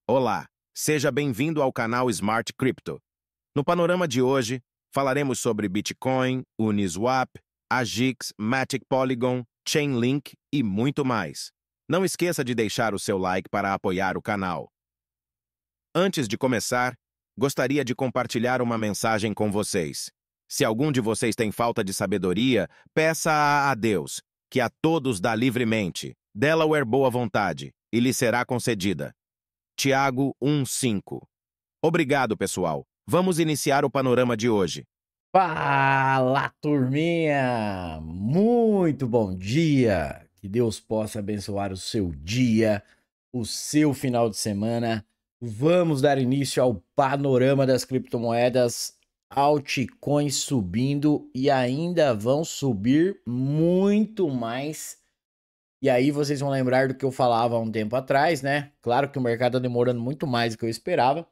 Olá, seja bem-vindo ao canal Smart Crypto. No panorama de hoje, falaremos sobre Bitcoin, Uniswap, Agix, Matic Polygon, Chainlink e muito mais. Não esqueça de deixar o seu like para apoiar o canal. Antes de começar, gostaria de compartilhar uma mensagem com vocês. Se algum de vocês tem falta de sabedoria, peça-a a Deus, que a todos dá livremente, Delaware boa vontade, e lhe será concedida. Tiago 1:5. Obrigado, pessoal. Vamos iniciar o panorama de hoje. Fala, turminha! Muito bom dia! Que Deus possa abençoar o seu dia, o seu final de semana. Vamos dar início ao panorama das criptomoedas. Altcoins subindo e ainda vão subir muito mais. E aí vocês vão lembrar do que eu falava há um tempo atrás, né? Claro que o mercado está demorando muito mais do que eu esperava,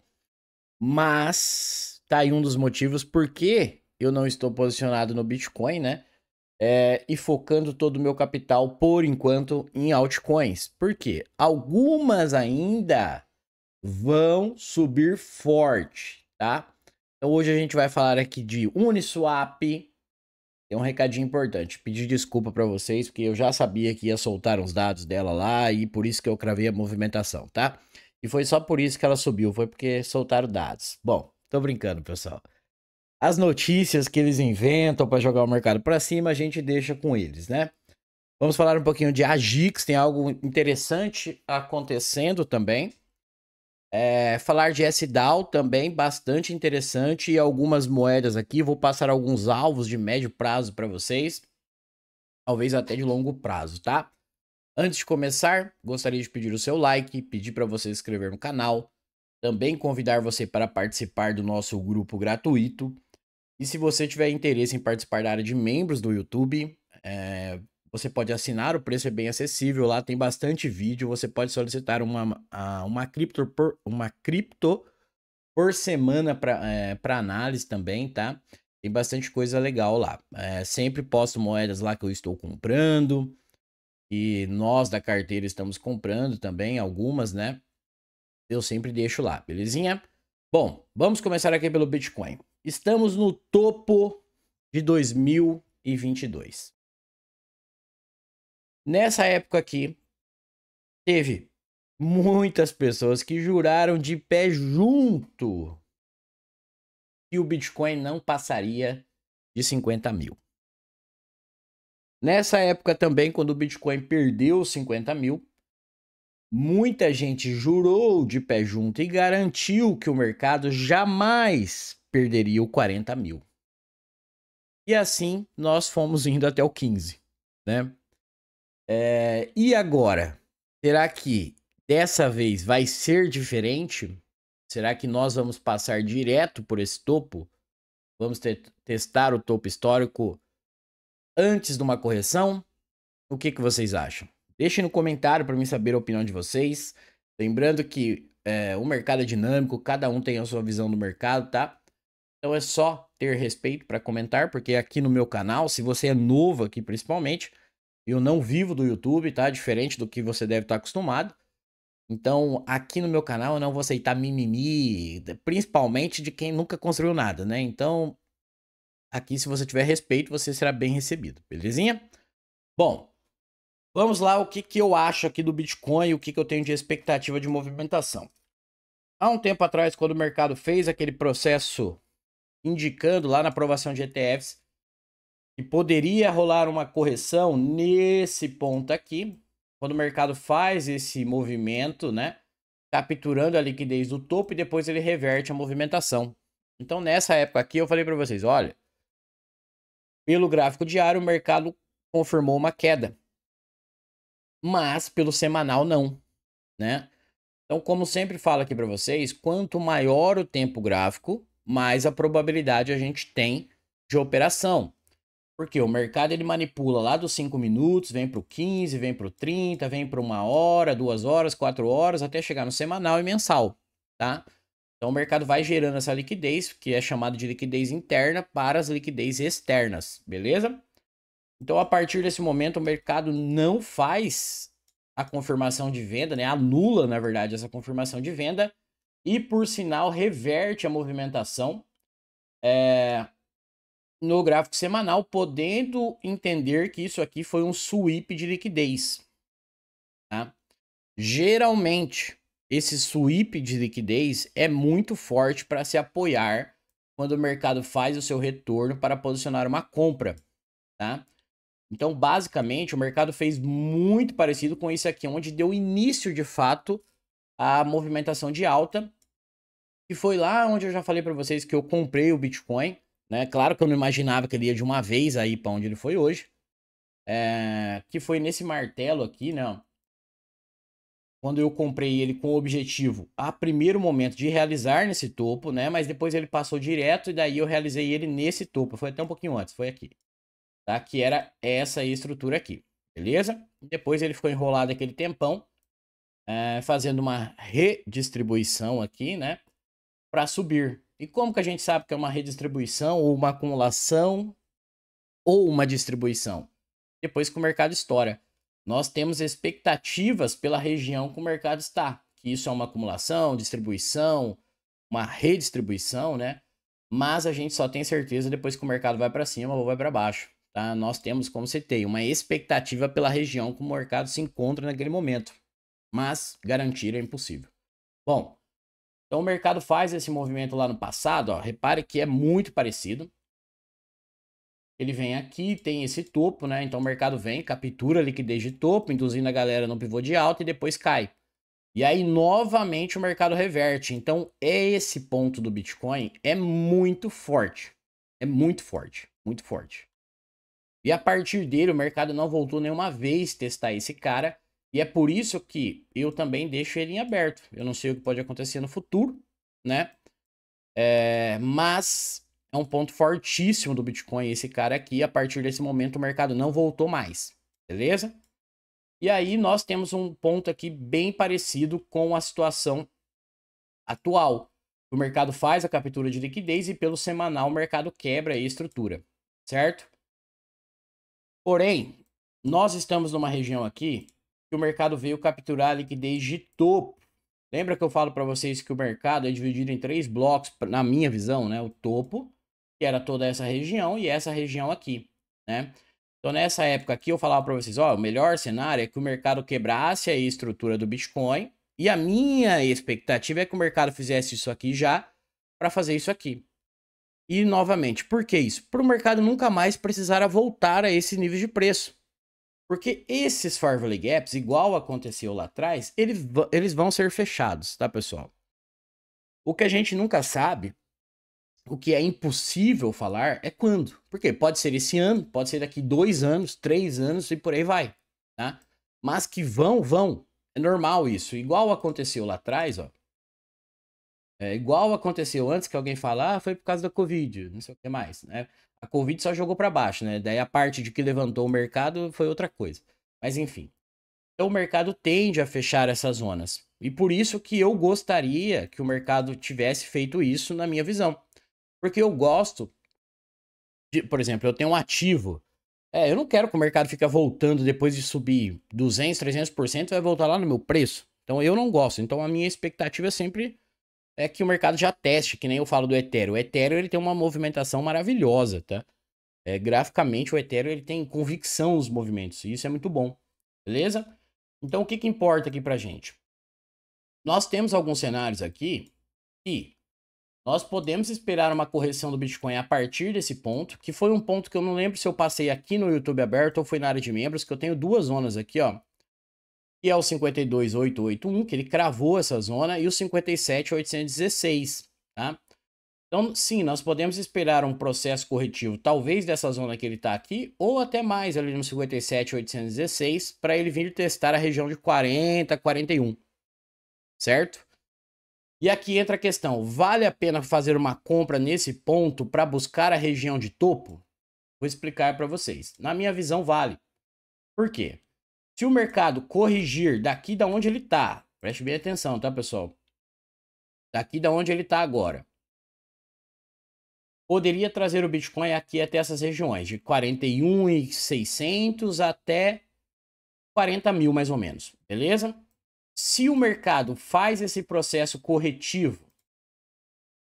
mas tá aí um dos motivos por que eu não estou posicionado no Bitcoin, né? E focando todo o meu capital, por enquanto, em altcoins. Por quê? Algumas ainda vão subir forte, tá? Então hoje a gente vai falar aqui de Uniswap. Tem um recadinho importante. Pedir desculpa para vocês, porque eu já sabia que ia soltar os dados dela lá e por isso que eu cravei a movimentação, tá? E foi só por isso que ela subiu, foi porque soltaram dados. Bom, tô brincando, pessoal. As notícias que eles inventam para jogar o mercado para cima, a gente deixa com eles, né? Vamos falar um pouquinho de Agix, tem algo interessante acontecendo também. Falar de SDAO também, bastante interessante, e algumas moedas aqui. Vou passar alguns alvos de médio prazo para vocês, talvez até de longo prazo, tá? Antes de começar, gostaria de pedir o seu like, pedir para você se inscrever no canal, também convidar você para participar do nosso grupo gratuito. E se você tiver interesse em participar da área de membros do YouTube, você pode assinar, o preço é bem acessível, lá tem bastante vídeo, você pode solicitar uma cripto por semana para análise também, tá? Tem bastante coisa legal lá. Sempre posto moedas lá que eu estou comprando, e nós da carteira estamos comprando também, algumas, né? Eu sempre deixo lá, belezinha? Bom, vamos começar aqui pelo Bitcoin. Estamos no topo de 2022. Nessa época aqui, teve muitas pessoas que juraram de pé junto que o Bitcoin não passaria de 50 mil. Nessa época também, quando o Bitcoin perdeu 50 mil, muita gente jurou de pé junto e garantiu que o mercado jamais perderia o 40 mil. E assim nós fomos indo até o 15, né? E agora? Será que dessa vez vai ser diferente? Será que nós vamos passar direto por esse topo? Vamos testar o topo histórico antes de uma correção? O que vocês acham? Deixem no comentário para mim saber a opinião de vocês. Lembrando que o mercado é dinâmico, cada um tem a sua visão do mercado, tá? Então é só ter respeito para comentar, porque aqui no meu canal, se você é novo aqui principalmente, eu não vivo do YouTube, tá? Diferente do que você deve estar acostumado. Então, aqui no meu canal eu não vou aceitar mimimi, principalmente de quem nunca construiu nada, né? Então, aqui se você tiver respeito, você será bem recebido, belezinha? Bom, vamos lá, o que eu acho aqui do Bitcoin e o que eu tenho de expectativa de movimentação. Há um tempo atrás, quando o mercado fez aquele processo indicando lá na aprovação de ETFs que poderia rolar uma correção nesse ponto aqui, quando o mercado faz esse movimento, né, capturando a liquidez do topo e depois ele reverte a movimentação. Então, nessa época aqui, eu falei para vocês, olha, pelo gráfico diário, o mercado confirmou uma queda, mas pelo semanal não, né? Então, como sempre falo aqui para vocês, quanto maior o tempo gráfico, mais a probabilidade a gente tem de operação. Porque o mercado ele manipula lá dos 5 minutos, vem para o 15, vem para o 30, vem para 1 hora, 2 horas, 4 horas, até chegar no semanal e mensal, tá? Então o mercado vai gerando essa liquidez, que é chamada de liquidez interna, para as liquidez externas, beleza? Então a partir desse momento o mercado não faz a confirmação de venda, né? Anula, na verdade, essa confirmação de venda e, por sinal, reverte a movimentação no gráfico semanal, podendo entender que isso aqui foi um sweep de liquidez, tá? Geralmente, esse sweep de liquidez é muito forte para se apoiar quando o mercado faz o seu retorno para posicionar uma compra, tá? Então, basicamente, o mercado fez muito parecido com isso aqui, onde deu início, de fato, a movimentação de alta, que foi lá onde eu já falei para vocês que eu comprei o Bitcoin, né? Claro que eu não imaginava que ele ia de uma vez aí para onde ele foi hoje, que foi nesse martelo aqui, né? Quando eu comprei ele com o objetivo, a primeiro momento, de realizar nesse topo, né? Mas depois ele passou direto e daí eu realizei ele nesse topo. Foi até um pouquinho antes, foi aqui, tá? Que era essa estrutura aqui, beleza? Depois ele ficou enrolado aquele tempão, fazendo uma redistribuição aqui, né? Para subir. E como que a gente sabe que é uma redistribuição, ou uma acumulação, ou uma distribuição? Depois que o mercado estoura. Nós temos expectativas pela região que o mercado está. Que isso é uma acumulação, distribuição, uma redistribuição, né? Mas a gente só tem certeza depois que o mercado vai para cima ou vai para baixo, tá? Nós temos, como citei, uma expectativa pela região que o mercado se encontra naquele momento. Mas garantir é impossível. Bom, então o mercado faz esse movimento lá no passado, ó. Repare que é muito parecido. Ele vem aqui, tem esse topo, né? Então o mercado vem, captura a liquidez de topo, induzindo a galera no pivô de alta e depois cai. E aí, novamente, o mercado reverte. Então, esse ponto do Bitcoin é muito forte. É muito forte, muito forte. E a partir dele, o mercado não voltou nenhuma vez testar esse cara. E é por isso que eu também deixo ele em aberto. Eu não sei o que pode acontecer no futuro, né? Mas é um ponto fortíssimo do Bitcoin esse cara aqui. A partir desse momento, o mercado não voltou mais. Beleza? E aí nós temos um ponto aqui bem parecido com a situação atual. O mercado faz a captura de liquidez e pelo semanal o mercado quebra a estrutura, certo? Porém, nós estamos numa região aqui que o mercado veio capturar a liquidez de topo. Lembra que eu falo para vocês que o mercado é dividido em 3 blocos, na minha visão, né? O topo, que era toda essa região, e essa região aqui, né? Então, nessa época aqui, eu falava para vocês, ó, o melhor cenário é que o mercado quebrasse a estrutura do Bitcoin, e a minha expectativa é que o mercado fizesse isso aqui já, para fazer isso aqui. E, novamente, por que isso? Para o mercado nunca mais precisar voltar a esse nível de preço. Porque esses Fair Value Gaps, igual aconteceu lá atrás, eles vão ser fechados, tá, pessoal? O que a gente nunca sabe, o que é impossível falar, é quando. Porque pode ser esse ano, pode ser daqui 2 anos, 3 anos e por aí vai, tá? Mas que vão. É normal isso. Igual aconteceu lá atrás, ó. É igual aconteceu antes que alguém fala, foi por causa da Covid, não sei o que mais, né? A Covid só jogou para baixo, né? Daí a parte de que levantou o mercado foi outra coisa. Mas enfim. Então o mercado tende a fechar essas zonas. E por isso que eu gostaria que o mercado tivesse feito isso na minha visão. Porque eu gosto de, por exemplo, eu tenho um ativo. Eu não quero que o mercado fique voltando depois de subir 200, 300%, vai voltar lá no meu preço. Então eu não gosto. Então a minha expectativa sempre é que o mercado já teste, que nem eu falo do Ethereum. O Ethereum ele tem uma movimentação maravilhosa, tá? Graficamente o Ethereum ele tem convicção nos movimentos, e isso é muito bom, beleza? Então o que que importa aqui pra gente? Nós temos alguns cenários aqui que nós podemos esperar uma correção do Bitcoin a partir desse ponto, que foi um ponto que eu não lembro se eu passei aqui no YouTube aberto ou foi na área de membros, que eu tenho 2 zonas aqui, ó. Que é o 52.881, que ele cravou essa zona, e o 57.816, tá? Então, sim, nós podemos esperar um processo corretivo, talvez dessa zona que ele está aqui, ou até mais ali no 57.816, para ele vir testar a região de 40, 41, certo? E aqui entra a questão, vale a pena fazer uma compra nesse ponto para buscar a região de topo? Vou explicar para vocês. Na minha visão, vale. Por quê? Se o mercado corrigir daqui da onde ele está, preste bem atenção, tá, pessoal? Daqui da onde ele está agora, poderia trazer o Bitcoin aqui até essas regiões, de 41.600 até 40 mil mais ou menos, beleza? Se o mercado faz esse processo corretivo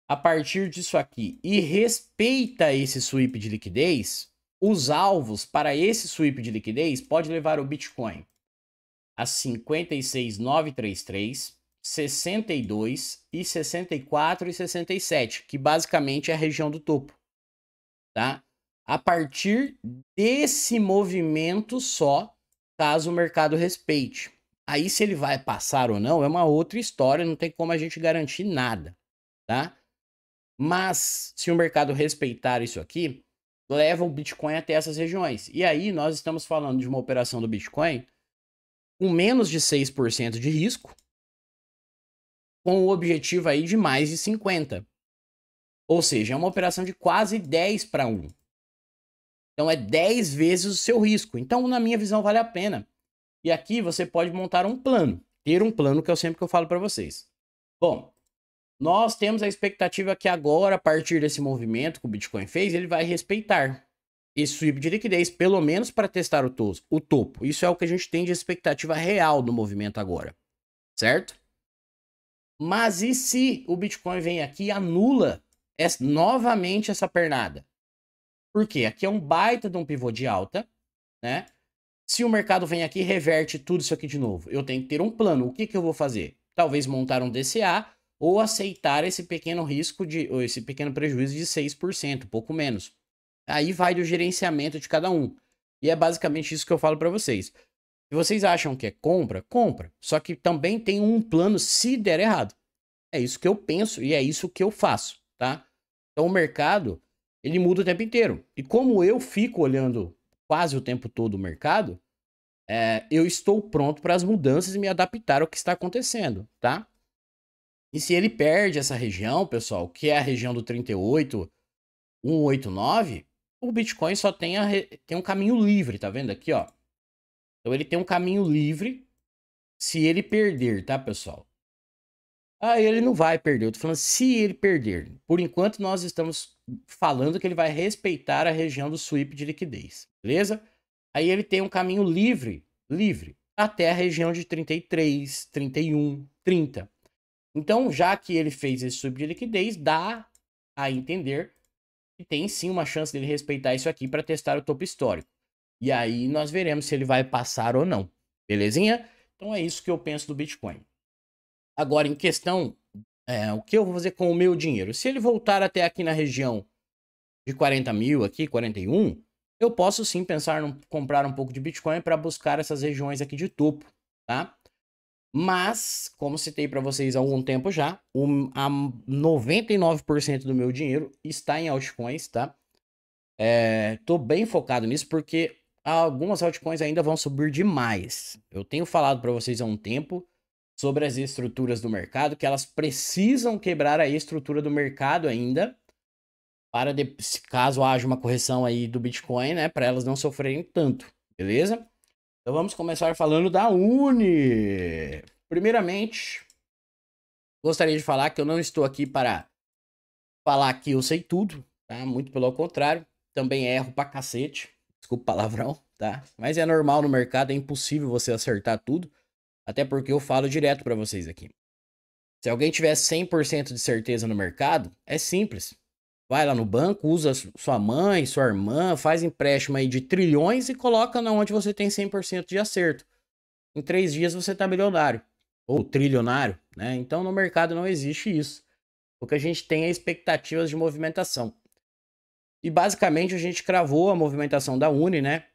a partir disso aqui e respeita esse sweep de liquidez, os alvos para esse sweep de liquidez pode levar o Bitcoin a 56.933, 62 e 64 e 67, que basicamente é a região do topo, tá? A partir desse movimento só, caso o mercado respeite. Aí se ele vai passar ou não é uma outra história, não tem como a gente garantir nada, tá? Mas se o mercado respeitar isso aqui, leva o Bitcoin até essas regiões. E aí nós estamos falando de uma operação do Bitcoin com menos de 6% de risco, com o objetivo aí de mais de 50%. Ou seja, é uma operação de quase 10 para 1. Então é 10 vezes o seu risco. Então, na minha visão, vale a pena. E aqui você pode montar um plano. Ter um plano, que é sempre que eu falo para vocês. Bom, nós temos a expectativa que agora, a partir desse movimento que o Bitcoin fez, ele vai respeitar esse sweep de liquidez, pelo menos para testar o topo. Isso é o que a gente tem de expectativa real do movimento agora, certo? Mas e se o Bitcoin vem aqui e anula novamente essa pernada? Por quê? Aqui é um baita de um pivô de alta, né? Se o mercado vem aqui e reverte tudo isso aqui de novo, eu tenho que ter um plano. O que eu vou fazer? Talvez montar um DCA ou aceitar esse pequeno risco ou esse pequeno prejuízo de 6%, pouco menos. Aí vai do gerenciamento de cada um. E é basicamente isso que eu falo para vocês. Se vocês acham que é compra, compra. Só que também tem um plano se der errado. É isso que eu penso e é isso que eu faço, tá? Então o mercado, ele muda o tempo inteiro. E como eu fico olhando quase o tempo todo o mercado, eu estou pronto para as mudanças e me adaptar ao que está acontecendo, tá? E se ele perde essa região, pessoal, que é a região do 38.189, o Bitcoin só tem um caminho livre, tá vendo aqui, ó? Então ele tem um caminho livre se ele perder, tá, pessoal? Ele não vai perder. Eu tô falando se ele perder. Por enquanto, nós estamos falando que ele vai respeitar a região do sweep de liquidez, beleza? Aí ele tem um caminho livre, até a região de 33, 31, 30. Então, já que ele fez esse sweep de liquidez, dá a entender que tem sim uma chance dele respeitar isso aqui para testar o topo histórico. E aí nós veremos se ele vai passar ou não. Belezinha? Então é isso que eu penso do Bitcoin. Agora, em questão, o que eu vou fazer com o meu dinheiro? Se ele voltar até aqui na região de 40 mil, aqui, 41, eu posso sim pensar em comprar um pouco de Bitcoin para buscar essas regiões aqui de topo, tá? Mas, como citei para vocês há algum tempo já, 99% do meu dinheiro está em altcoins, tá? Tô bem focado nisso porque algumas altcoins ainda vão subir demais. Eu tenho falado para vocês há um tempo sobre as estruturas do mercado, que elas precisam quebrar a estrutura do mercado ainda, para caso haja uma correção aí do Bitcoin, né, para elas não sofrerem tanto, beleza? Então vamos começar falando da Uni. Primeiramente, gostaria de falar que eu não estou aqui para falar que eu sei tudo, tá? Muito pelo contrário, também erro pra cacete, desculpa o palavrão, tá? Mas é normal no mercado, é impossível você acertar tudo. Até porque eu falo direto para vocês aqui. Se alguém tiver 100% de certeza no mercado, é simples. Vai lá no banco, usa sua mãe, sua irmã, faz empréstimo aí de trilhões e coloca na onde você tem 100% de acerto. Em 3 dias você tá milionário. Ou trilionário, né? Então no mercado não existe isso. O que a gente tem é expectativas de movimentação. E basicamente a gente cravou a movimentação da Uni, né?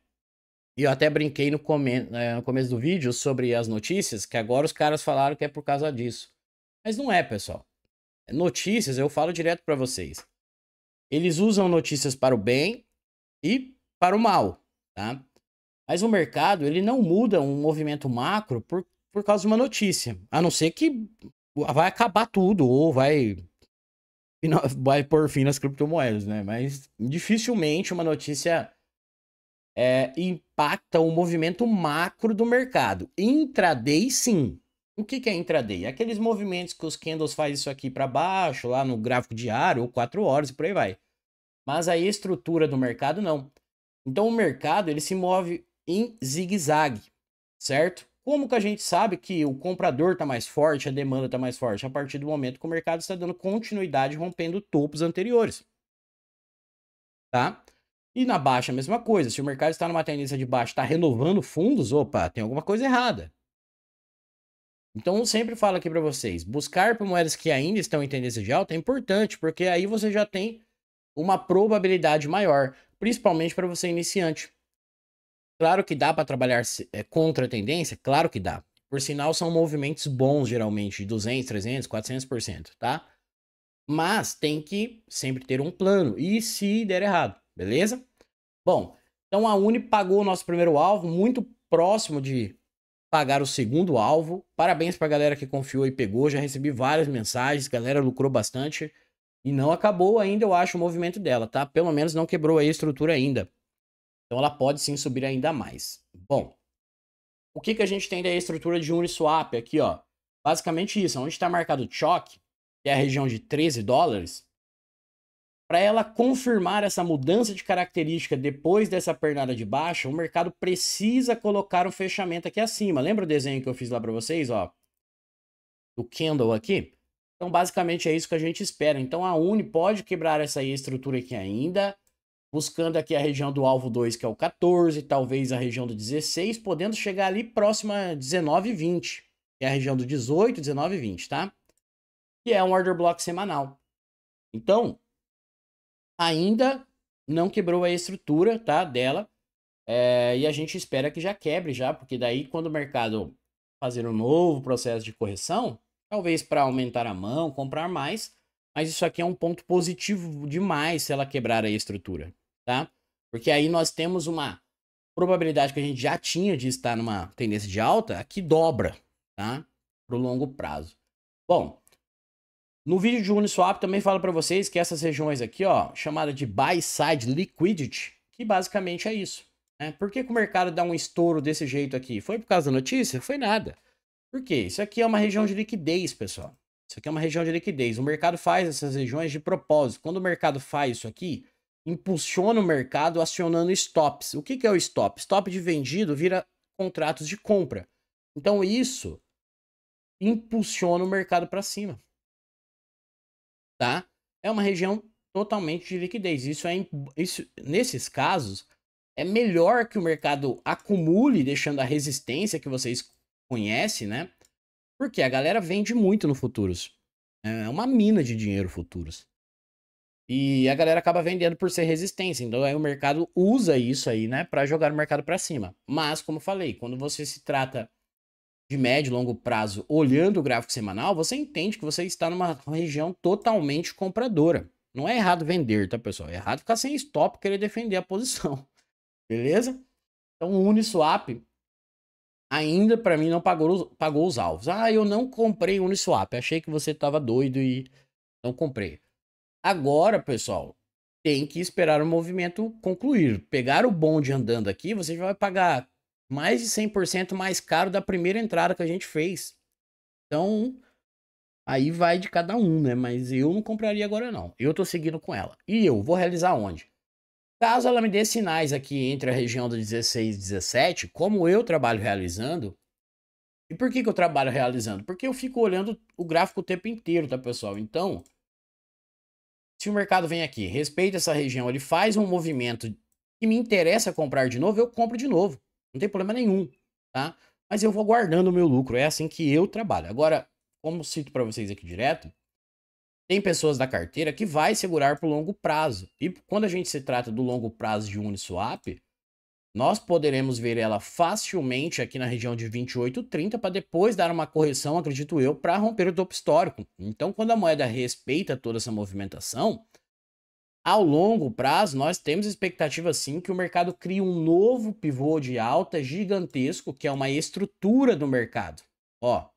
E eu até brinquei no começo do vídeo sobre as notícias, que agora os caras falaram que é por causa disso. Mas não é, pessoal. Notícias, eu falo direto para vocês. Eles usam notícias para o bem e para o mal, tá? Mas o mercado, ele não muda um movimento macro por causa de uma notícia. A não ser que vai acabar tudo ou vai pôr fim nas criptomoedas, né? Mas dificilmente uma notícia impacta o movimento macro do mercado. Intraday, sim. O que é intraday? Aqueles movimentos que os candles fazem isso aqui para baixo, lá no gráfico diário, ou 4 horas e por aí vai. Mas a estrutura do mercado, não. Então o mercado, ele se move em zigue-zague. certo? Como que a gente sabe que o comprador está mais forte, a demanda está mais forte? A partir do momento que o mercado está dando continuidade, rompendo topos anteriores, tá? E na baixa a mesma coisa, se o mercado está numa tendência de baixa, está renovando fundos, opa, tem alguma coisa errada. Então eu sempre falo aqui para vocês, buscar por moedas que ainda estão em tendência de alta é importante, porque aí você já tem uma probabilidade maior, principalmente para você iniciante. Claro que dá para trabalhar contra a tendência, claro que dá. Por sinal, são movimentos bons, geralmente, de 200, 300, 400%, tá? Mas tem que sempre ter um plano, e se der errado, beleza? Bom, então a Uni pagou o nosso primeiro alvo, muito próximo de pagar o segundo alvo. Parabéns pra galera que confiou e pegou, já recebi várias mensagens, galera lucrou bastante. E não acabou ainda, eu acho, o movimento dela, tá? Pelo menos não quebrou aí a estrutura ainda. Então ela pode sim subir ainda mais. Bom, o que a gente tem da estrutura de Uniswap aqui, ó? Basicamente isso, onde está marcado o choque, que é a região de 13 dólares, para ela confirmar essa mudança de característica depois dessa pernada de baixa, o mercado precisa colocar um fechamento aqui acima. Lembra o desenho que eu fiz lá para vocês, ó? Do candle aqui? Então, basicamente é isso que a gente espera. Então, a Uni pode quebrar essa estrutura aqui ainda, buscando aqui a região do alvo 2, que é o 14, talvez a região do 16, podendo chegar ali próximo a 19 e 20, que é a região do 18, 19 e 20, tá? Que é um order block semanal. Então, ainda não quebrou a estrutura, tá, dela, e a gente espera que já quebre já, porque daí quando o mercado fazer um novo processo de correção, talvez para aumentar a mão, comprar mais, mas isso aqui é um ponto positivo demais se ela quebrar a estrutura, tá? Porque aí nós temos uma probabilidade que a gente já tinha de estar numa tendência de alta, que dobra, tá? Para o longo prazo. Bom, no vídeo de Uniswap também falo para vocês que essas regiões aqui, ó, chamada de Buy Side Liquidity, que basicamente é isso. Né? Por que o mercado dá um estouro desse jeito aqui? Foi por causa da notícia? Foi nada. Por quê? Isso aqui é uma região de liquidez, pessoal. Isso aqui é uma região de liquidez. O mercado faz essas regiões de propósito. Quando o mercado faz isso aqui, impulsiona o mercado acionando stops. O que é o stop? Stop de vendido vira contratos de compra. Então isso impulsiona o mercado para cima. Tá? É uma região totalmente de liquidez. Isso, nesses casos, é melhor que o mercado acumule, deixando a resistência que vocês conhecem, né? Porque a galera vende muito no futuros. É uma mina de dinheiro futuros. E a galera acaba vendendo por ser resistência. Então aí o mercado usa isso aí, né, para jogar o mercado para cima. Mas, como falei, quando você se trata de médio e longo prazo, olhando o gráfico semanal, você entende que você está numa região totalmente compradora. Não é errado vender, tá, pessoal? É errado ficar sem stop e querer defender a posição. Beleza? Então, o Uniswap ainda, para mim, não pagou os alvos. Ah, eu não comprei Uniswap. Achei que você estava doido e não comprei. Agora, pessoal, tem que esperar o movimento concluir. Pegar o bonde andando aqui, você já vai pagar mais de 100% mais caro da primeira entrada que a gente fez. Então, aí vai de cada um, né? Mas eu não compraria agora, não. Eu tô seguindo com ela. E eu vou realizar onde? Caso ela me dê sinais aqui entre a região do 16 e 17, como eu trabalho realizando. E por que eu trabalho realizando? Porque eu fico olhando o gráfico o tempo inteiro, tá, pessoal? Então, se o mercado vem aqui, respeita essa região, ele faz um movimento que me interessa comprar de novo, eu compro de novo. Não tem problema nenhum, tá? Mas eu vou guardando o meu lucro, é assim que eu trabalho. Agora, como cito para vocês aqui direto, tem pessoas da carteira que vai segurar para o longo prazo. E quando a gente se trata do longo prazo de Uniswap, nós poderemos ver ela facilmente aqui na região de 28,30 para depois dar uma correção, acredito eu, para romper o topo histórico. Então, quando a moeda respeita toda essa movimentação, ao longo prazo, nós temos expectativa sim que o mercado crie um novo pivô de alta gigantesco, que é uma estrutura do mercado. Ó,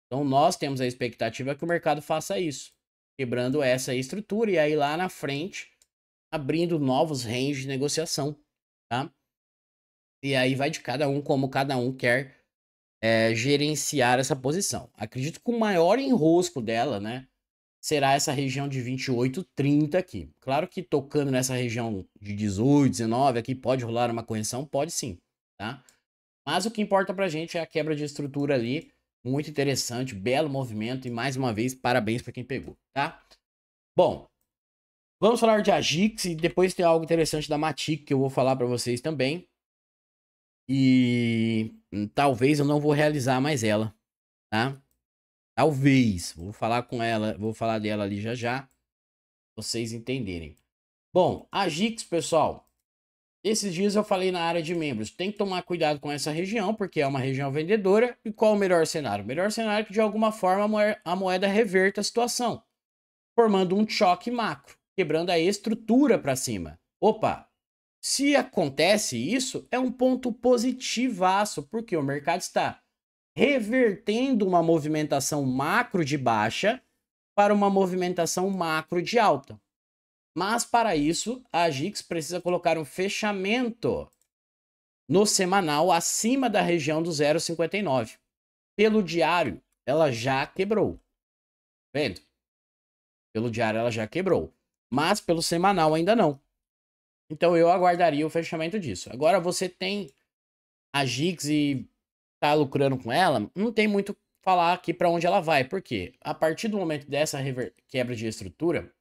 então nós temos a expectativa que o mercado faça isso, quebrando essa estrutura e aí lá na frente, abrindo novos ranges de negociação, tá? E aí vai de cada um, como cada um quer gerenciar essa posição. Acredito que o maior enrosco dela, né, será essa região de 28,30 aqui. Claro que tocando nessa região de 18, 19 aqui pode rolar uma correção, pode sim, tá? Mas o que importa pra gente é a quebra de estrutura ali. Muito interessante, belo movimento e mais uma vez, parabéns para quem pegou, tá? Bom, vamos falar de Agix e depois tem algo interessante da Matic que eu vou falar para vocês também. E talvez eu não vou realizar mais ela, tá? Talvez, vou falar com ela, vou falar dela ali já já, vocês entenderem. Bom, Agix, pessoal, esses dias eu falei na área de membros, tem que tomar cuidado com essa região, porque é uma região vendedora. E qual o melhor cenário? O melhor cenário é que de alguma forma a moeda reverta a situação, formando um choque macro, quebrando a estrutura para cima. Opa, se acontece isso, é um ponto positivaço, porque o mercado está revertendo uma movimentação macro de baixa para uma movimentação macro de alta. Mas para isso, a Agix precisa colocar um fechamento no semanal acima da região do 0,59. Pelo diário, ela já quebrou. Vendo? Pelo diário ela já quebrou. Mas pelo semanal ainda não. Então eu aguardaria o fechamento disso. Agora você tem a Agix e tá lucrando com ela, não tem muito falar aqui para onde ela vai. Por quê? A partir do momento dessa quebra de estrutura,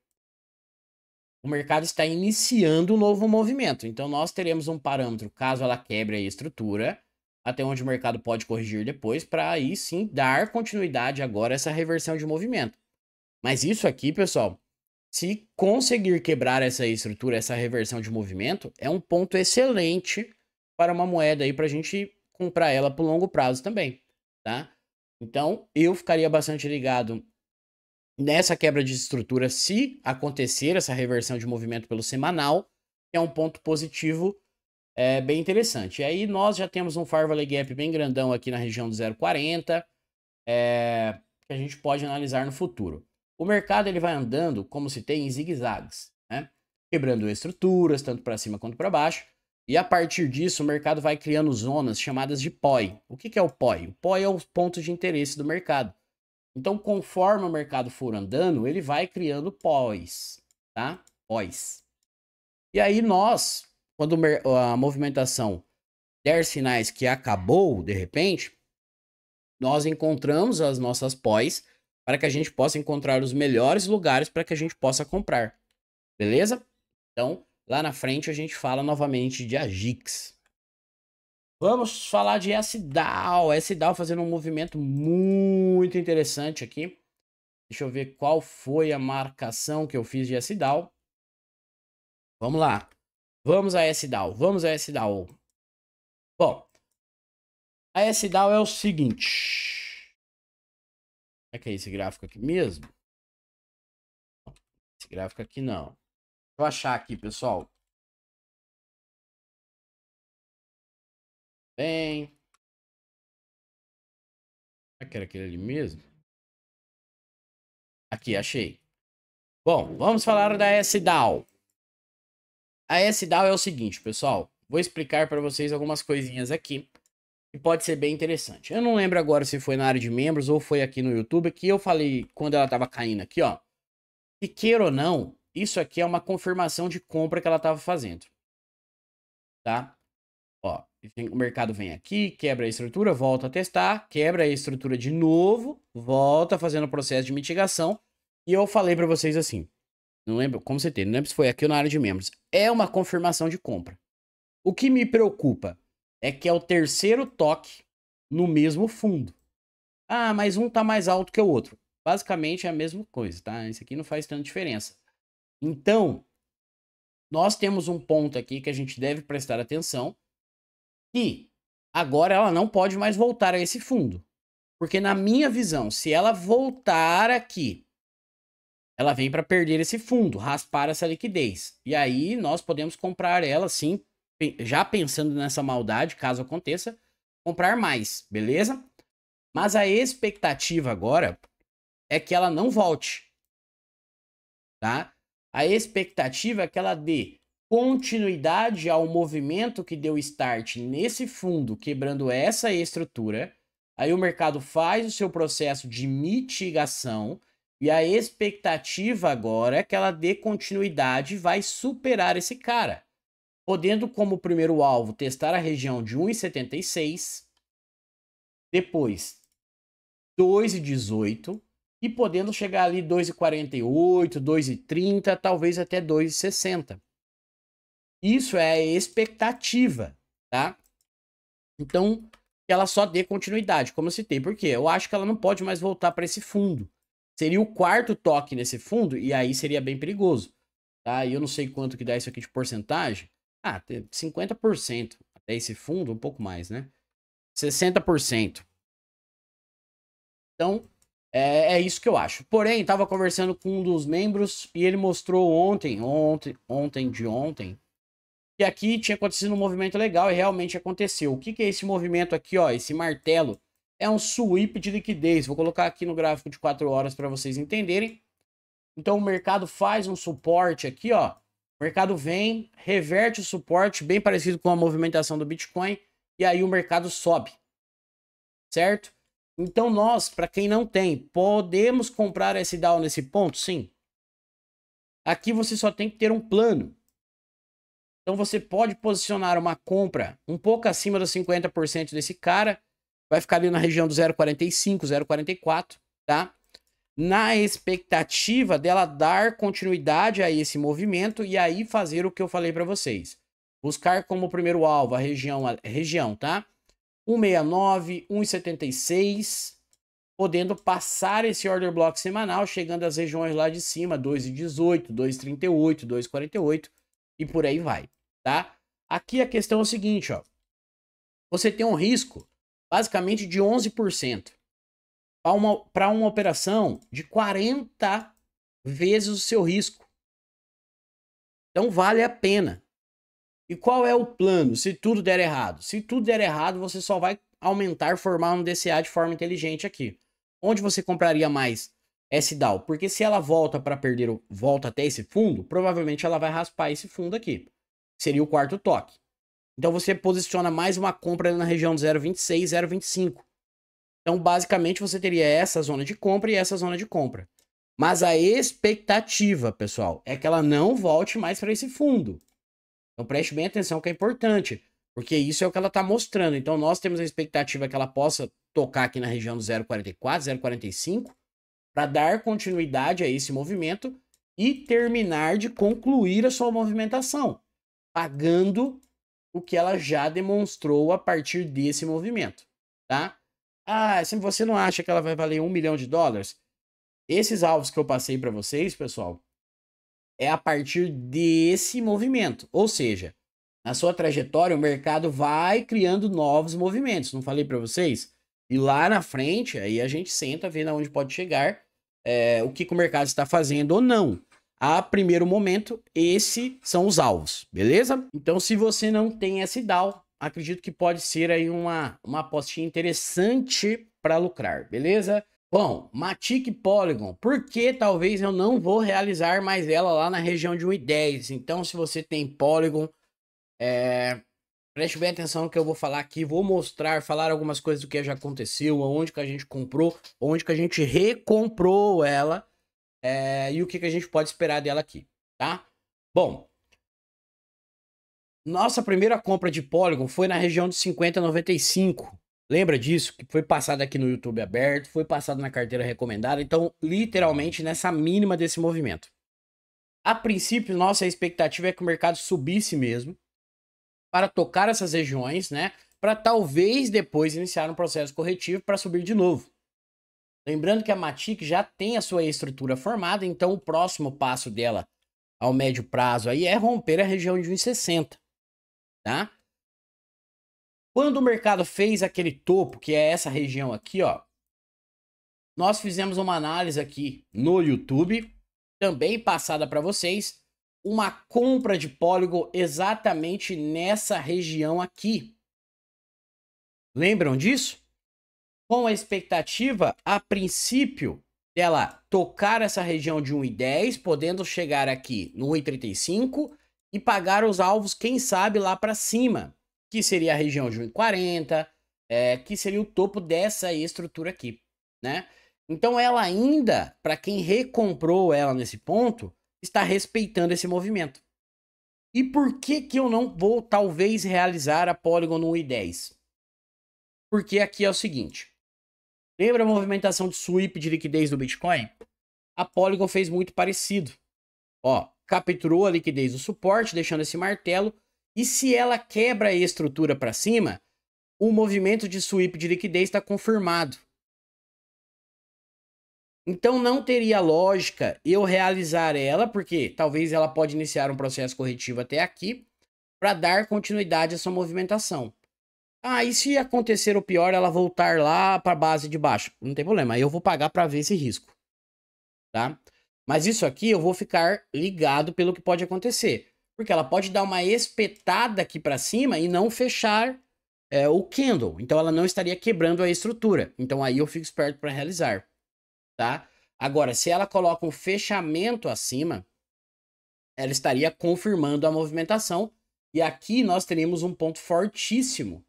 o mercado está iniciando um novo movimento. Então, nós teremos um parâmetro, caso ela quebre a estrutura, até onde o mercado pode corrigir depois, para aí sim dar continuidade agora a essa reversão de movimento. Mas isso aqui, pessoal, se conseguir quebrar essa estrutura, essa reversão de movimento, é um ponto excelente para uma moeda aí, para a gente comprar ela por longo prazo também, tá? Então, eu ficaria bastante ligado nessa quebra de estrutura, se acontecer essa reversão de movimento pelo semanal, que é um ponto positivo bem interessante. E aí nós já temos um Farvalley Gap bem grandão aqui na região do 0,40, que a gente pode analisar no futuro. O mercado ele vai andando, como se tem, em zigue-zagues, né? Quebrando estruturas, tanto para cima quanto para baixo. E a partir disso, o mercado vai criando zonas chamadas de POI. O que é o POI? O POI é os pontos de interesse do mercado. Então, conforme o mercado for andando, ele vai criando pós, tá? Pós. E aí nós, quando a movimentação der sinais que acabou, de repente, nós encontramos as nossas pós para que a gente possa encontrar os melhores lugares para que a gente possa comprar. Beleza? Então, lá na frente a gente fala novamente de Agix. Vamos falar de SDAO. SDAO fazendo um movimento muito interessante aqui. Deixa eu ver qual foi a marcação que eu fiz de SDAO. Vamos lá. Vamos a SDAO. Vamos a SDAO. Bom, a SDAO é o seguinte. É que é esse gráfico aqui mesmo? Esse gráfico aqui não. Deixa eu achar aqui, pessoal. Bem. Será que era aquele ali mesmo? Aqui, achei. Bom, vamos falar da SDAO. A SDAO é o seguinte, pessoal. Vou explicar para vocês algumas coisinhas aqui que pode ser bem interessante. Eu não lembro agora se foi na área de membros ou foi aqui no YouTube que eu falei quando ela tava caindo aqui, ó. Que queira ou não, isso aqui é uma confirmação de compra que ela tava fazendo. Tá? Ó, o mercado vem aqui, quebra a estrutura, volta a testar, quebra a estrutura de novo, volta fazendo o processo de mitigação. E eu falei para vocês assim, não lembro, como você tem, não lembro se foi aqui ou na área de membros. É uma confirmação de compra. O que me preocupa é que é o terceiro toque no mesmo fundo. Ah, mas um tá mais alto que o outro. Basicamente é a mesma coisa, tá? Isso aqui não faz tanta diferença. Então, nós temos um ponto aqui que a gente deve prestar atenção. E agora ela não pode mais voltar a esse fundo. Porque na minha visão, se ela voltar aqui, ela vem para perder esse fundo, raspar essa liquidez. E aí nós podemos comprar ela, sim, já pensando nessa maldade, caso aconteça, comprar mais, beleza? Mas a expectativa agora é que ela não volte, tá? A expectativa é que ela dê continuidade ao movimento que deu start nesse fundo, quebrando essa estrutura. Aí o mercado faz o seu processo de mitigação e a expectativa agora é que ela dê continuidade e vai superar esse cara. podendo como primeiro alvo testar a região de 1,76, depois 2,18 e podendo chegar ali 2,48, 2,30, talvez até 2,60. Isso é a expectativa, tá? Então, que ela só dê continuidade, como eu citei. Por quê? Eu acho que ela não pode mais voltar para esse fundo. Seria o quarto toque nesse fundo e aí seria bem perigoso, tá? E eu não sei quanto que dá isso aqui de porcentagem. 50% até esse fundo, um pouco mais, né? 60%. Então, é isso que eu acho. Porém, estava conversando com um dos membros e ele mostrou ontem, que aqui tinha acontecido um movimento legal e realmente aconteceu. O que é esse movimento aqui, ó? Esse martelo é um sweep de liquidez. Vou colocar aqui no gráfico de 4 horas para vocês entenderem. Então o mercado faz um suporte aqui, ó. O mercado vem, reverte o suporte, bem parecido com a movimentação do Bitcoin, e aí o mercado sobe. Certo? Então nós, para quem não tem, podemos comprar SDAO nesse ponto? Sim. Aqui você só tem que ter um plano. Então você pode posicionar uma compra um pouco acima dos 50% desse cara, vai ficar ali na região do 0,45, 0,44, tá? Na expectativa dela dar continuidade a esse movimento e aí fazer o que eu falei para vocês. Buscar como primeiro alvo a região, tá? 1,69, 1,76, podendo passar esse order block semanal, chegando às regiões lá de cima, 2,18, 2,38, 2,48 e por aí vai, tá? Aqui a questão é o seguinte, ó. Você tem um risco basicamente de 11% para uma operação de 40 vezes o seu risco. Então vale a pena. E qual é o plano se tudo der errado? Se tudo der errado, você só vai formar um DCA de forma inteligente aqui. Onde você compraria mais SDAO? Porque se ela volta para perder, volta até esse fundo, provavelmente ela vai raspar esse fundo aqui. Seria o quarto toque. Então você posiciona mais uma compra na região de 0,26, 0,25. Então basicamente você teria essa zona de compra e essa zona de compra. Mas a expectativa, pessoal, é que ela não volte mais para esse fundo. Então preste bem atenção que é importante, porque isso é o que ela está mostrando. Então nós temos a expectativa que ela possa tocar aqui na região do 0,44, 0,45, para dar continuidade a esse movimento e terminar de concluir a sua movimentação, pagando o que ela já demonstrou a partir desse movimento, tá? Se você não acha que ela vai valer $1 milhão, esses alvos que eu passei para vocês, pessoal, é a partir desse movimento. Ou seja, na sua trajetória, o mercado vai criando novos movimentos. Não falei para vocês? E lá na frente, aí a gente senta, vê aonde pode chegar, o que o mercado está fazendo ou não. A primeiro momento, esses são os alvos, beleza? Então, se você não tem SDAO, acredito que pode ser aí uma apostinha interessante para lucrar, beleza? Bom, Matic Polygon, por que talvez eu não vou realizar mais ela lá na região de 1,10? Então, se você tem Polygon, preste bem atenção no que eu vou falar aqui, vou falar algumas coisas do que já aconteceu, onde que a gente comprou, onde que a gente recomprou ela, e o que a gente pode esperar dela aqui, tá? Bom, nossa primeira compra de Polygon foi na região de 50,95. Lembra disso? Que foi passado aqui no YouTube aberto, foi passado na carteira recomendada. Então, literalmente, nessa mínima desse movimento. A princípio, nossa expectativa é que o mercado subisse mesmo para tocar essas regiões, né? Para talvez depois iniciar um processo corretivo para subir de novo. Lembrando que a Matic já tem a sua estrutura formada, então o próximo passo dela ao médio prazo aí é romper a região de 1,60, tá? Quando o mercado fez aquele topo, que é essa região aqui, ó, nós fizemos uma análise aqui no YouTube, também passada para vocês, uma compra de Polygon exatamente nessa região aqui. Lembram disso? Com a expectativa, a princípio, dela tocar essa região de 1,10, podendo chegar aqui no 1,35 e pagar os alvos, quem sabe, lá para cima, que seria a região de 1,40, que seria o topo dessa estrutura aqui, né? Então ela ainda, para quem recomprou ela nesse ponto, está respeitando esse movimento. E por que que eu não vou, talvez, realizar a Polygon no 1.10? Porque aqui é o seguinte. Lembra a movimentação de sweep de liquidez do Bitcoin? A Polygon fez muito parecido. Ó, capturou a liquidez do suporte, deixando esse martelo. E se ela quebra a estrutura para cima, o movimento de sweep de liquidez está confirmado. Então não teria lógica eu realizar ela, porque talvez ela pode iniciar um processo corretivo até aqui, para dar continuidade a sua movimentação. Ah, e se acontecer o pior, ela voltar lá para a base de baixo? Não tem problema, aí eu vou pagar para ver esse risco, tá? Mas isso aqui eu vou ficar ligado pelo que pode acontecer, porque ela pode dar uma espetada aqui para cima e não fechar o candle, então ela não estaria quebrando a estrutura. Então aí eu fico esperto para realizar, tá? Agora, se ela coloca um fechamento acima, ela estaria confirmando a movimentação e aqui nós teríamos um ponto fortíssimo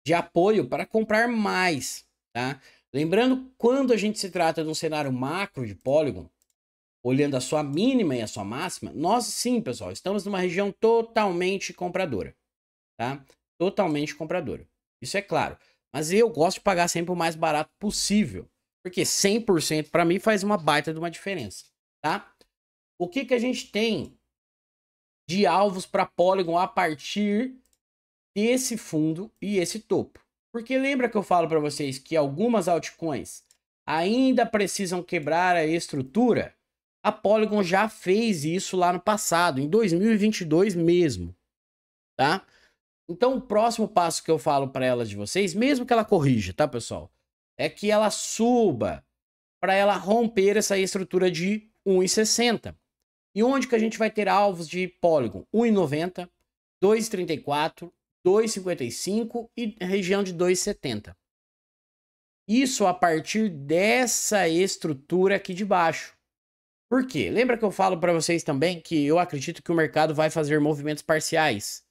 de apoio para comprar mais, tá? Lembrando, quando a gente se trata de um cenário macro de Polygon, olhando a sua mínima e a sua máxima, nós sim, pessoal, estamos numa região totalmente compradora, tá? Totalmente compradora. Isso é claro. Mas eu gosto de pagar sempre o mais barato possível, porque 100% para mim faz uma baita de uma diferença, tá? O que que a gente tem de alvos para Polygon a partir desse fundo e esse topo? Porque lembra que eu falo para vocês que algumas altcoins ainda precisam quebrar a estrutura? A Polygon já fez isso lá no passado, em 2022 mesmo, tá? Então o próximo passo que eu falo para elas de vocês, mesmo que ela corrija, tá, pessoal? É que ela suba para ela romper essa estrutura de 1,60. E onde que a gente vai ter alvos de Polygon? 1,90, 2,34, 2,55 e região de 2,70. Isso a partir dessa estrutura aqui de baixo. Por quê? Lembra que eu falo para vocês também que eu acredito que o mercado vai fazer movimentos parciais,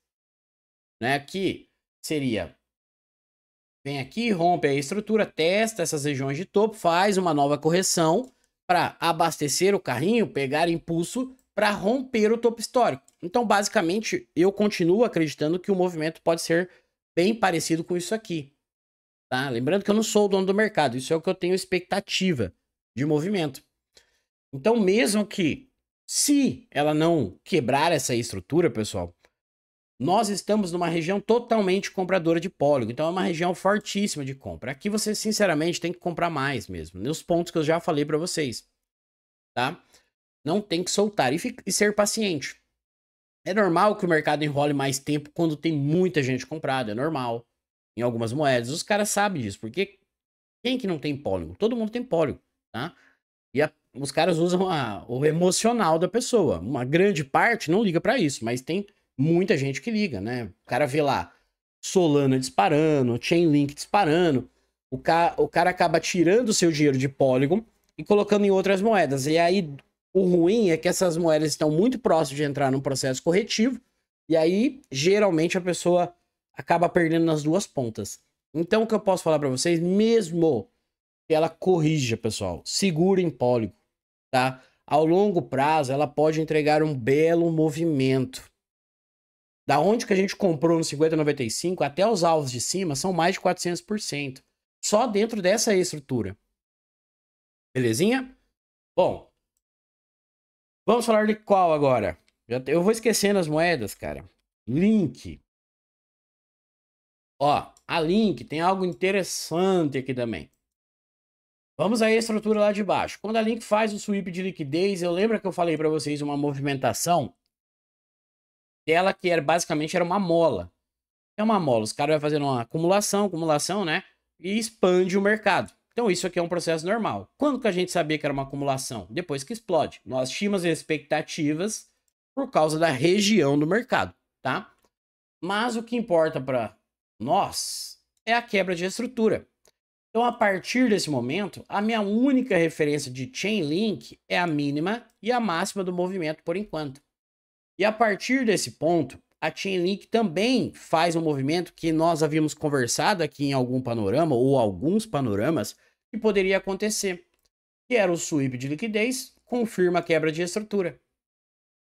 né? Que seria, vem aqui, rompe a estrutura, testa essas regiões de topo, faz uma nova correção para abastecer o carrinho, pegar impulso para romper o topo histórico. Então, basicamente, eu continuo acreditando que o movimento pode ser bem parecido com isso aqui, tá? Lembrando que eu não sou o dono do mercado, isso é o que eu tenho expectativa de movimento. Então, mesmo que, se ela não quebrar essa estrutura, pessoal, nós estamos numa região totalmente compradora de Polygon. Então, é uma região fortíssima de compra. Aqui você, sinceramente, tem que comprar mais mesmo, nos pontos que eu já falei para vocês, tá? Não tem que soltar e ser paciente. É normal que o mercado enrole mais tempo quando tem muita gente comprada, é normal. Em algumas moedas, os caras sabem disso, porque quem que não tem Polygon? Todo mundo tem Polygon, tá? E os caras usam o emocional da pessoa. Uma grande parte não liga para isso, mas tem muita gente que liga, né? O cara vê lá Solana disparando, Chainlink disparando. O cara acaba tirando o seu dinheiro de Polygon e colocando em outras moedas. E aí, o ruim é que essas moedas estão muito próximas de entrar num processo corretivo. E aí, geralmente, a pessoa acaba perdendo nas duas pontas. Então, o que eu posso falar para vocês, mesmo que ela corrija, pessoal, segura em Polygon, tá? Ao longo prazo, ela pode entregar um belo movimento. Da onde que a gente comprou no 50,95 até os alvos de cima são mais de 400%. Só dentro dessa estrutura. Belezinha? Bom, vamos falar de qual agora? Eu vou esquecendo as moedas, cara. Link. Ó, a Link tem algo interessante aqui também. Vamos à estrutura lá de baixo. Quando a Link faz o sweep de liquidez, eu lembro que eu falei para vocês uma movimentação dela que basicamente era uma mola. É uma mola, os caras vão fazendo uma acumulação, né? E expande o mercado. Então isso aqui é um processo normal. Quando que a gente sabia que era uma acumulação? Depois que explode. Nós tínhamos expectativas por causa da região do mercado, tá? Mas o que importa para nós é a quebra de estrutura. Então, a partir desse momento, a minha única referência de Chainlink é a mínima e a máxima do movimento por enquanto. E a partir desse ponto, a Chainlink também faz um movimento que nós havíamos conversado aqui em algum panorama ou alguns panoramas que poderia acontecer, que era o sweep de liquidez, confirma a quebra de estrutura,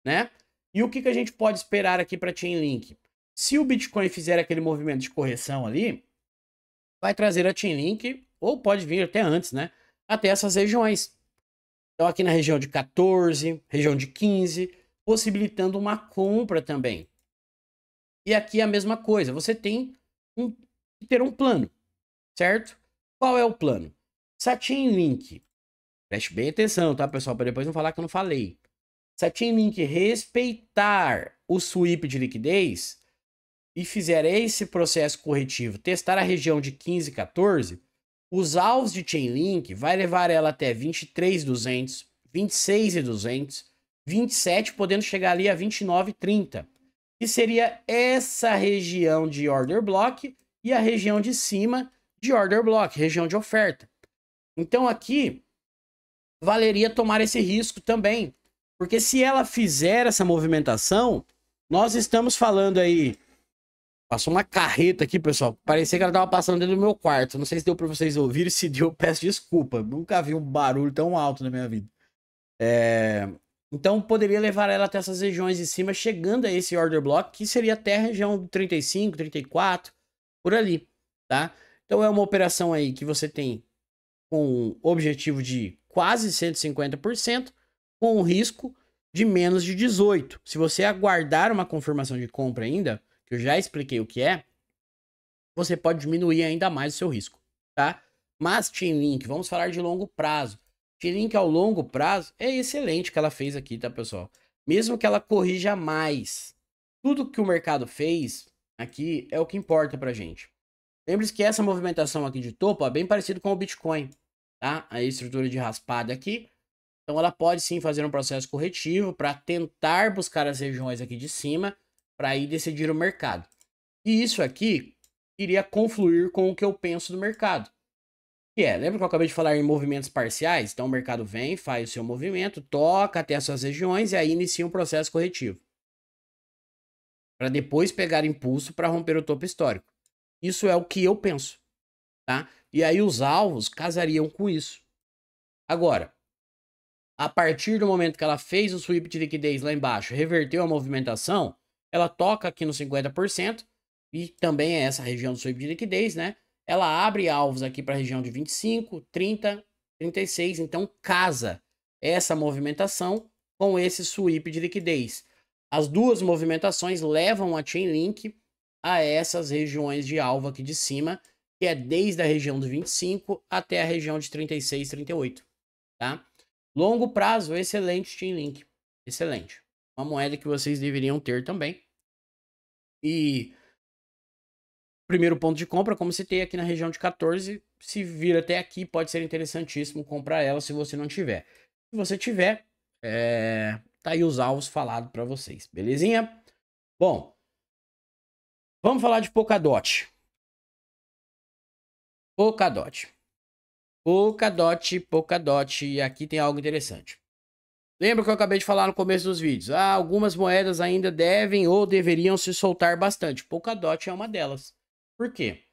né? E o que a gente pode esperar aqui para Chainlink? Se o Bitcoin fizer aquele movimento de correção ali, vai trazer a Chainlink, ou pode vir até antes, né? Até essas regiões. Então aqui na região de 14, região de 15, possibilitando uma compra também. E aqui a mesma coisa, você tem que ter um plano, certo? Qual é o plano? Se a Chainlink, preste bem atenção, tá, pessoal? Para depois não falar que eu não falei. Se a Chainlink respeitar o sweep de liquidez e fizer esse processo corretivo, testar a região de 15 e 14, os alvos de Chainlink vai levar ela até 23.200, 26.200, 27, podendo chegar ali a 29.30. Que seria essa região de order block e a região de cima de order block, região de oferta. Então aqui valeria tomar esse risco também, porque se ela fizer essa movimentação, nós estamos falando aí, passou uma carreta aqui, pessoal, parecia que ela estava passando dentro do meu quarto, não sei se deu para vocês ouvirem, se deu, peço desculpa, nunca vi um barulho tão alto na minha vida. Então poderia levar ela até essas regiões de cima, chegando a esse order block, que seria até a região do 35, 34, por ali, tá? Então é uma operação aí que você tem com objetivo de quase 150%, com um risco de menos de 18%. Se você aguardar uma confirmação de compra ainda, que eu já expliquei o que é, você pode diminuir ainda mais o seu risco, tá? Mas Chainlink, vamos falar de longo prazo. Chainlink ao longo prazo é excelente que ela fez aqui, tá, pessoal? Mesmo que ela corrija mais, tudo que o mercado fez aqui é o que importa pra gente. Lembre-se que essa movimentação aqui de topo é bem parecido com o Bitcoin, tá? A estrutura de raspada aqui. Então ela pode sim fazer um processo corretivo para tentar buscar as regiões aqui de cima para aí decidir o mercado. E isso aqui iria confluir com o que eu penso do mercado. Lembra que eu acabei de falar em movimentos parciais? Então o mercado vem, faz o seu movimento, toca até as suas regiões e aí inicia um processo corretivo. Para depois pegar impulso para romper o topo histórico. Isso é o que eu penso, tá? E aí os alvos casariam com isso. Agora, a partir do momento que ela fez o sweep de liquidez lá embaixo, reverteu a movimentação, ela toca aqui no 50%, e também é essa região do sweep de liquidez, né? Ela abre alvos aqui para a região de 25, 30, 36, então casa essa movimentação com esse sweep de liquidez. As duas movimentações levam a Chainlink a essas regiões de alvo aqui de cima, que é desde a região do 25 até a região de 36, 38, tá? Longo prazo, excelente Chainlink, excelente. Uma moeda que vocês deveriam ter também. E primeiro ponto de compra, como citei aqui na região de 14, se vir até aqui, pode ser interessantíssimo comprar ela se você não tiver. Se você tiver, tá aí os alvos falados para vocês, belezinha? Bom, vamos falar de Polkadot. Polkadot, e aqui tem algo interessante. Lembra que eu acabei de falar no começo dos vídeos? Algumas moedas ainda devem ou deveriam se soltar bastante. Polkadot é uma delas. Por quê?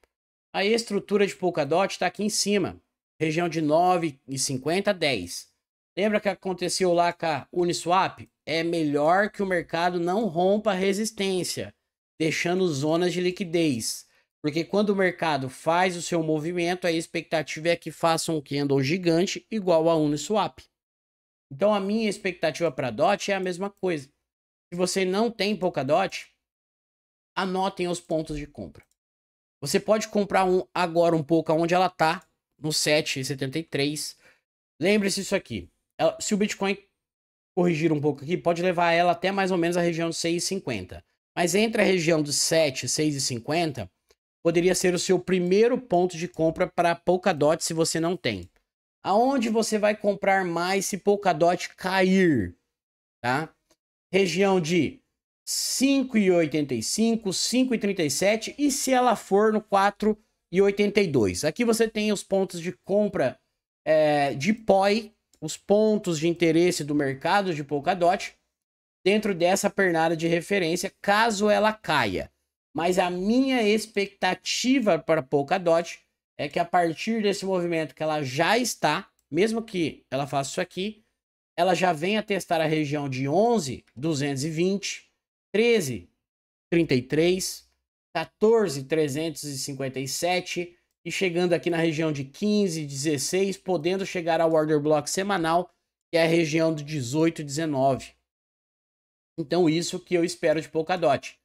A estrutura de Polkadot está aqui em cima. Região de 9,50 a 10. Lembra que aconteceu lá com a Uniswap? É melhor que o mercado não rompa a resistência, deixando zonas de liquidez. Porque quando o mercado faz o seu movimento, a expectativa é que faça um candle gigante igual a Uniswap. Então a minha expectativa para DOT é a mesma coisa. Se você não tem Polkadot, anotem os pontos de compra. Você pode comprar agora um pouco onde ela está, no 7,73. Lembre-se disso aqui. Se o Bitcoin corrigir um pouco aqui, pode levar ela até mais ou menos a região de 6,50. Mas entre a região de 7 e 6,50, poderia ser o seu primeiro ponto de compra para Polkadot se você não tem. Aonde você vai comprar mais se Polkadot cair, tá? Região de 5,85, 5,37 e se ela for no 4,82. Aqui você tem os pontos de compra de POI, os pontos de interesse do mercado de Polkadot dentro dessa pernada de referência, caso ela caia. Mas a minha expectativa para Polkadot é que a partir desse movimento que ela já está, mesmo que ela faça isso aqui, ela já vem a testar a região de 11.220, 13.33, 14.357 e chegando aqui na região de 15.16, podendo chegar ao order block semanal, que é a região de 18.19. Então isso que eu espero de Polkadot.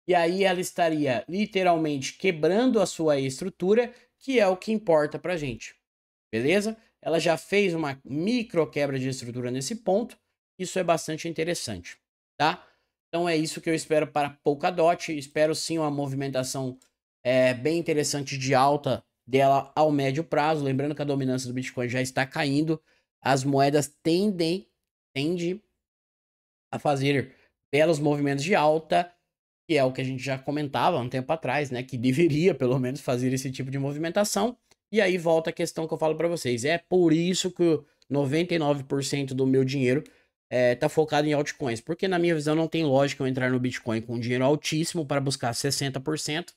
E aí ela estaria literalmente quebrando a sua estrutura, que é o que importa pra gente. Beleza? Ela já fez uma micro quebra de estrutura nesse ponto. Isso é bastante interessante, tá? Então é isso que eu espero para Polkadot. Espero sim uma movimentação bem interessante de alta dela ao médio prazo. Lembrando que a dominância do Bitcoin já está caindo. As moedas tendem a fazer belos movimentos de alta, que é o que a gente já comentava há um tempo atrás, né? Que deveria pelo menos fazer esse tipo de movimentação. E aí volta a questão que eu falo para vocês. É por isso que 99% do meu dinheiro tá focado em altcoins. Porque na minha visão não tem lógica eu entrar no Bitcoin com dinheiro altíssimo para buscar 60%,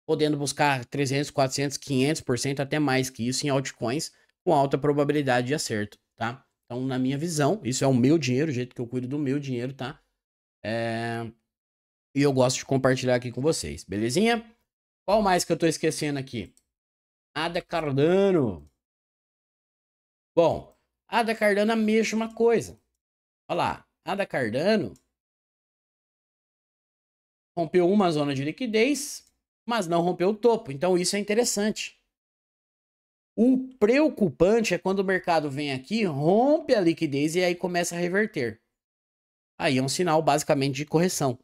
podendo buscar 300, 400, 500%, até mais que isso em altcoins, com alta probabilidade de acerto, tá? Então, na minha visão, isso é o meu dinheiro, o jeito que eu cuido do meu dinheiro, tá? E eu gosto de compartilhar aqui com vocês, belezinha? Qual mais que eu tô esquecendo aqui? Ada Cardano. Bom, Ada Cardano é a mesma coisa. Olha lá, Ada Cardano rompeu uma zona de liquidez, mas não rompeu o topo. Então isso é interessante. O preocupante é quando o mercado vem aqui, rompe a liquidez e aí começa a reverter. Aí é um sinal basicamente de correção.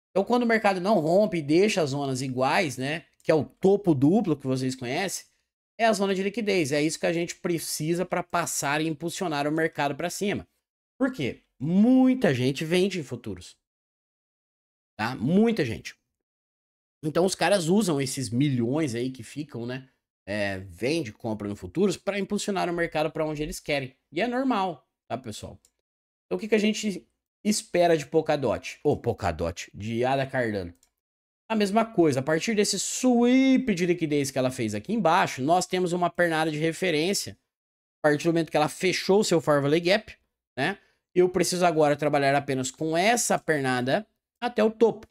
Então quando o mercado não rompe e deixa as zonas iguais, né, que é o topo duplo que vocês conhecem, é a zona de liquidez. É isso que a gente precisa para passar e impulsionar o mercado para cima. Por quê? Muita gente vende em futuros. Tá? Muita gente. Então os caras usam esses milhões aí que ficam, né? Vende, compra no futuros para impulsionar o mercado para onde eles querem. E é normal, tá, pessoal? Então o que a gente espera de Polkadot? Ou Polkadot, de Ada Cardano. A mesma coisa, a partir desse sweep de liquidez que ela fez aqui embaixo, nós temos uma pernada de referência. A partir do momento que ela fechou o seu Fair Value Gap, né? Eu preciso agora trabalhar apenas com essa pernada até o topo.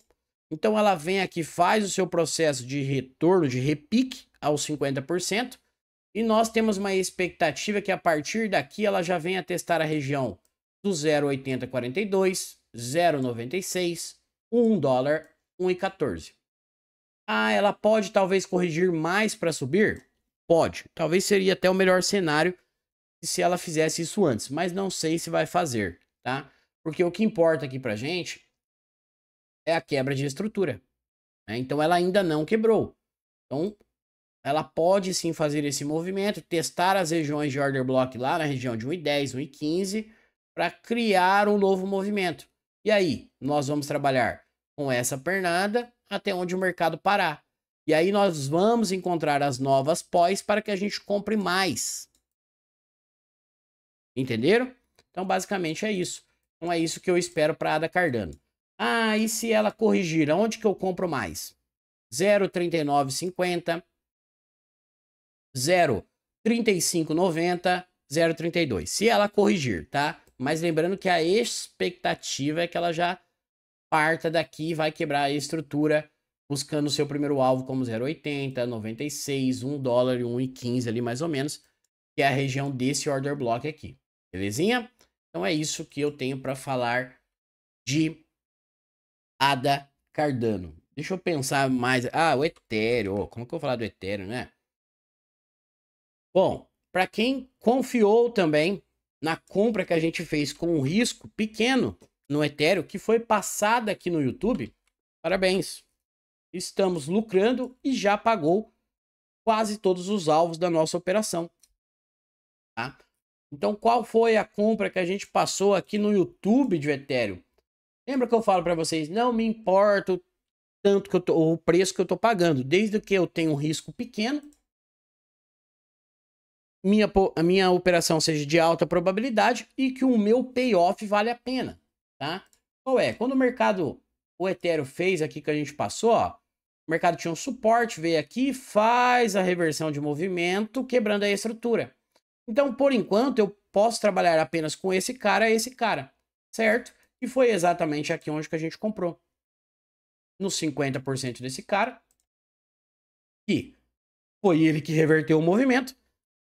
Então ela vem aqui, faz o seu processo de retorno, de repique aos 50%. E nós temos uma expectativa que a partir daqui ela já venha testar a região do 0,8042, 0,96, 1 dólar, 1,14. Ah, ela pode talvez corrigir mais para subir? Pode. Talvez seria até o melhor cenário se ela fizesse isso antes, mas não sei se vai fazer, tá? Porque o que importa aqui pra gente é a quebra de estrutura, né? Então ela ainda não quebrou. Então ela pode sim fazer esse movimento, testar as regiões de order block lá na região de 1,10, 1,15 para criar um novo movimento. E aí, nós vamos trabalhar com essa pernada até onde o mercado parar. E aí nós vamos encontrar as novas pós para que a gente compre mais. Entenderam? Então, basicamente é isso. Então, é isso que eu espero para a Ada Cardano. Ah, e se ela corrigir, aonde que eu compro mais? 0,3950, 0,3590, 0,32. Se ela corrigir, tá? Mas lembrando que a expectativa é que ela já parta daqui e vai quebrar a estrutura, buscando o seu primeiro alvo como 0,80, 96, 1 dólar e 1,15 ali mais ou menos, que é a região desse order block aqui. Belezinha? Então é isso que eu tenho para falar de Ada Cardano. Deixa eu pensar mais. Ah, o Ethereum. Como que eu vou falar do Ethereum, né? Bom, para quem confiou também na compra que a gente fez com um risco pequeno no Ethereum, que foi passada aqui no YouTube, parabéns. Estamos lucrando e já pagou quase todos os alvos da nossa operação. Tá? Então, qual foi a compra que a gente passou aqui no YouTube de Ethereum? Lembra que eu falo para vocês, não me importa tanto que o preço que eu tô pagando, desde que eu tenha um risco pequeno, a minha operação seja de alta probabilidade e que o meu payoff vale a pena, tá? Qual é? Quando o Ethereum fez aqui que a gente passou, ó, o mercado tinha um suporte, veio aqui, faz a reversão de movimento, quebrando a estrutura. Então, por enquanto, eu posso trabalhar apenas com esse cara, certo? E foi exatamente aqui onde que a gente comprou. No 50% desse cara, que foi ele que reverteu o movimento.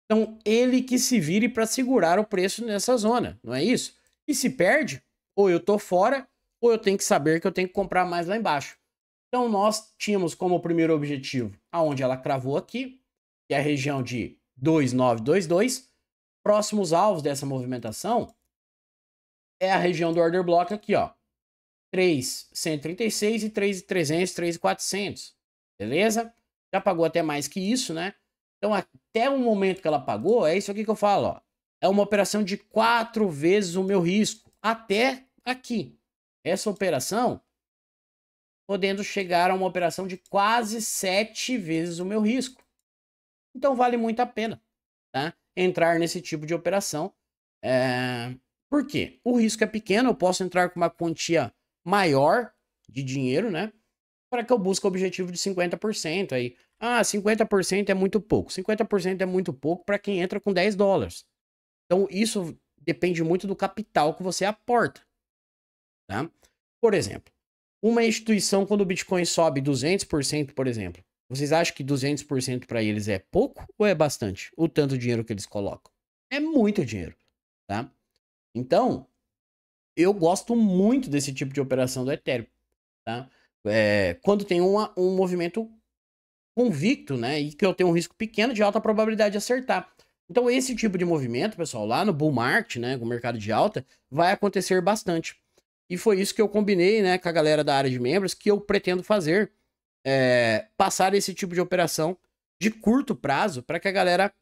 Então, ele que se vire para segurar o preço nessa zona, não é isso? E se perde, ou eu tô fora, ou eu tenho que saber que eu tenho que comprar mais lá embaixo. Então, nós tínhamos como primeiro objetivo, aonde ela cravou aqui, que é a região de 2922. Próximos alvos dessa movimentação é a região do order block aqui, ó. 3.136 e 3.300, 3.400. Beleza? Já pagou até mais que isso, né? Então, até o momento que ela pagou, é isso aqui que eu falo, ó. É uma operação de 4 vezes o meu risco. Até aqui. Essa operação, podendo chegar a uma operação de quase 7 vezes o meu risco. Então, vale muito a pena, tá? Entrar nesse tipo de operação. Por quê? O risco é pequeno, eu posso entrar com uma quantia maior de dinheiro, né? Para que eu busque o objetivo de 50% aí. Ah, 50% é muito pouco. 50% é muito pouco para quem entra com 10 dólares. Então, isso depende muito do capital que você aporta, tá? Por exemplo, uma instituição, quando o Bitcoin sobe 200%, por exemplo, vocês acham que 200% para eles é pouco ou é bastante? O tanto de dinheiro que eles colocam. É muito dinheiro, tá? Então, eu gosto muito desse tipo de operação do Ethereum, tá? Quando tem um movimento convicto, né? E que eu tenho um risco pequeno de alta probabilidade de acertar. Então, esse tipo de movimento, pessoal, lá no bull market, né? Com o mercado de alta, vai acontecer bastante. E foi isso que eu combinei, né? Com a galera da área de membros, que eu pretendo fazer. Passar esse tipo de operação de curto prazo para que a galera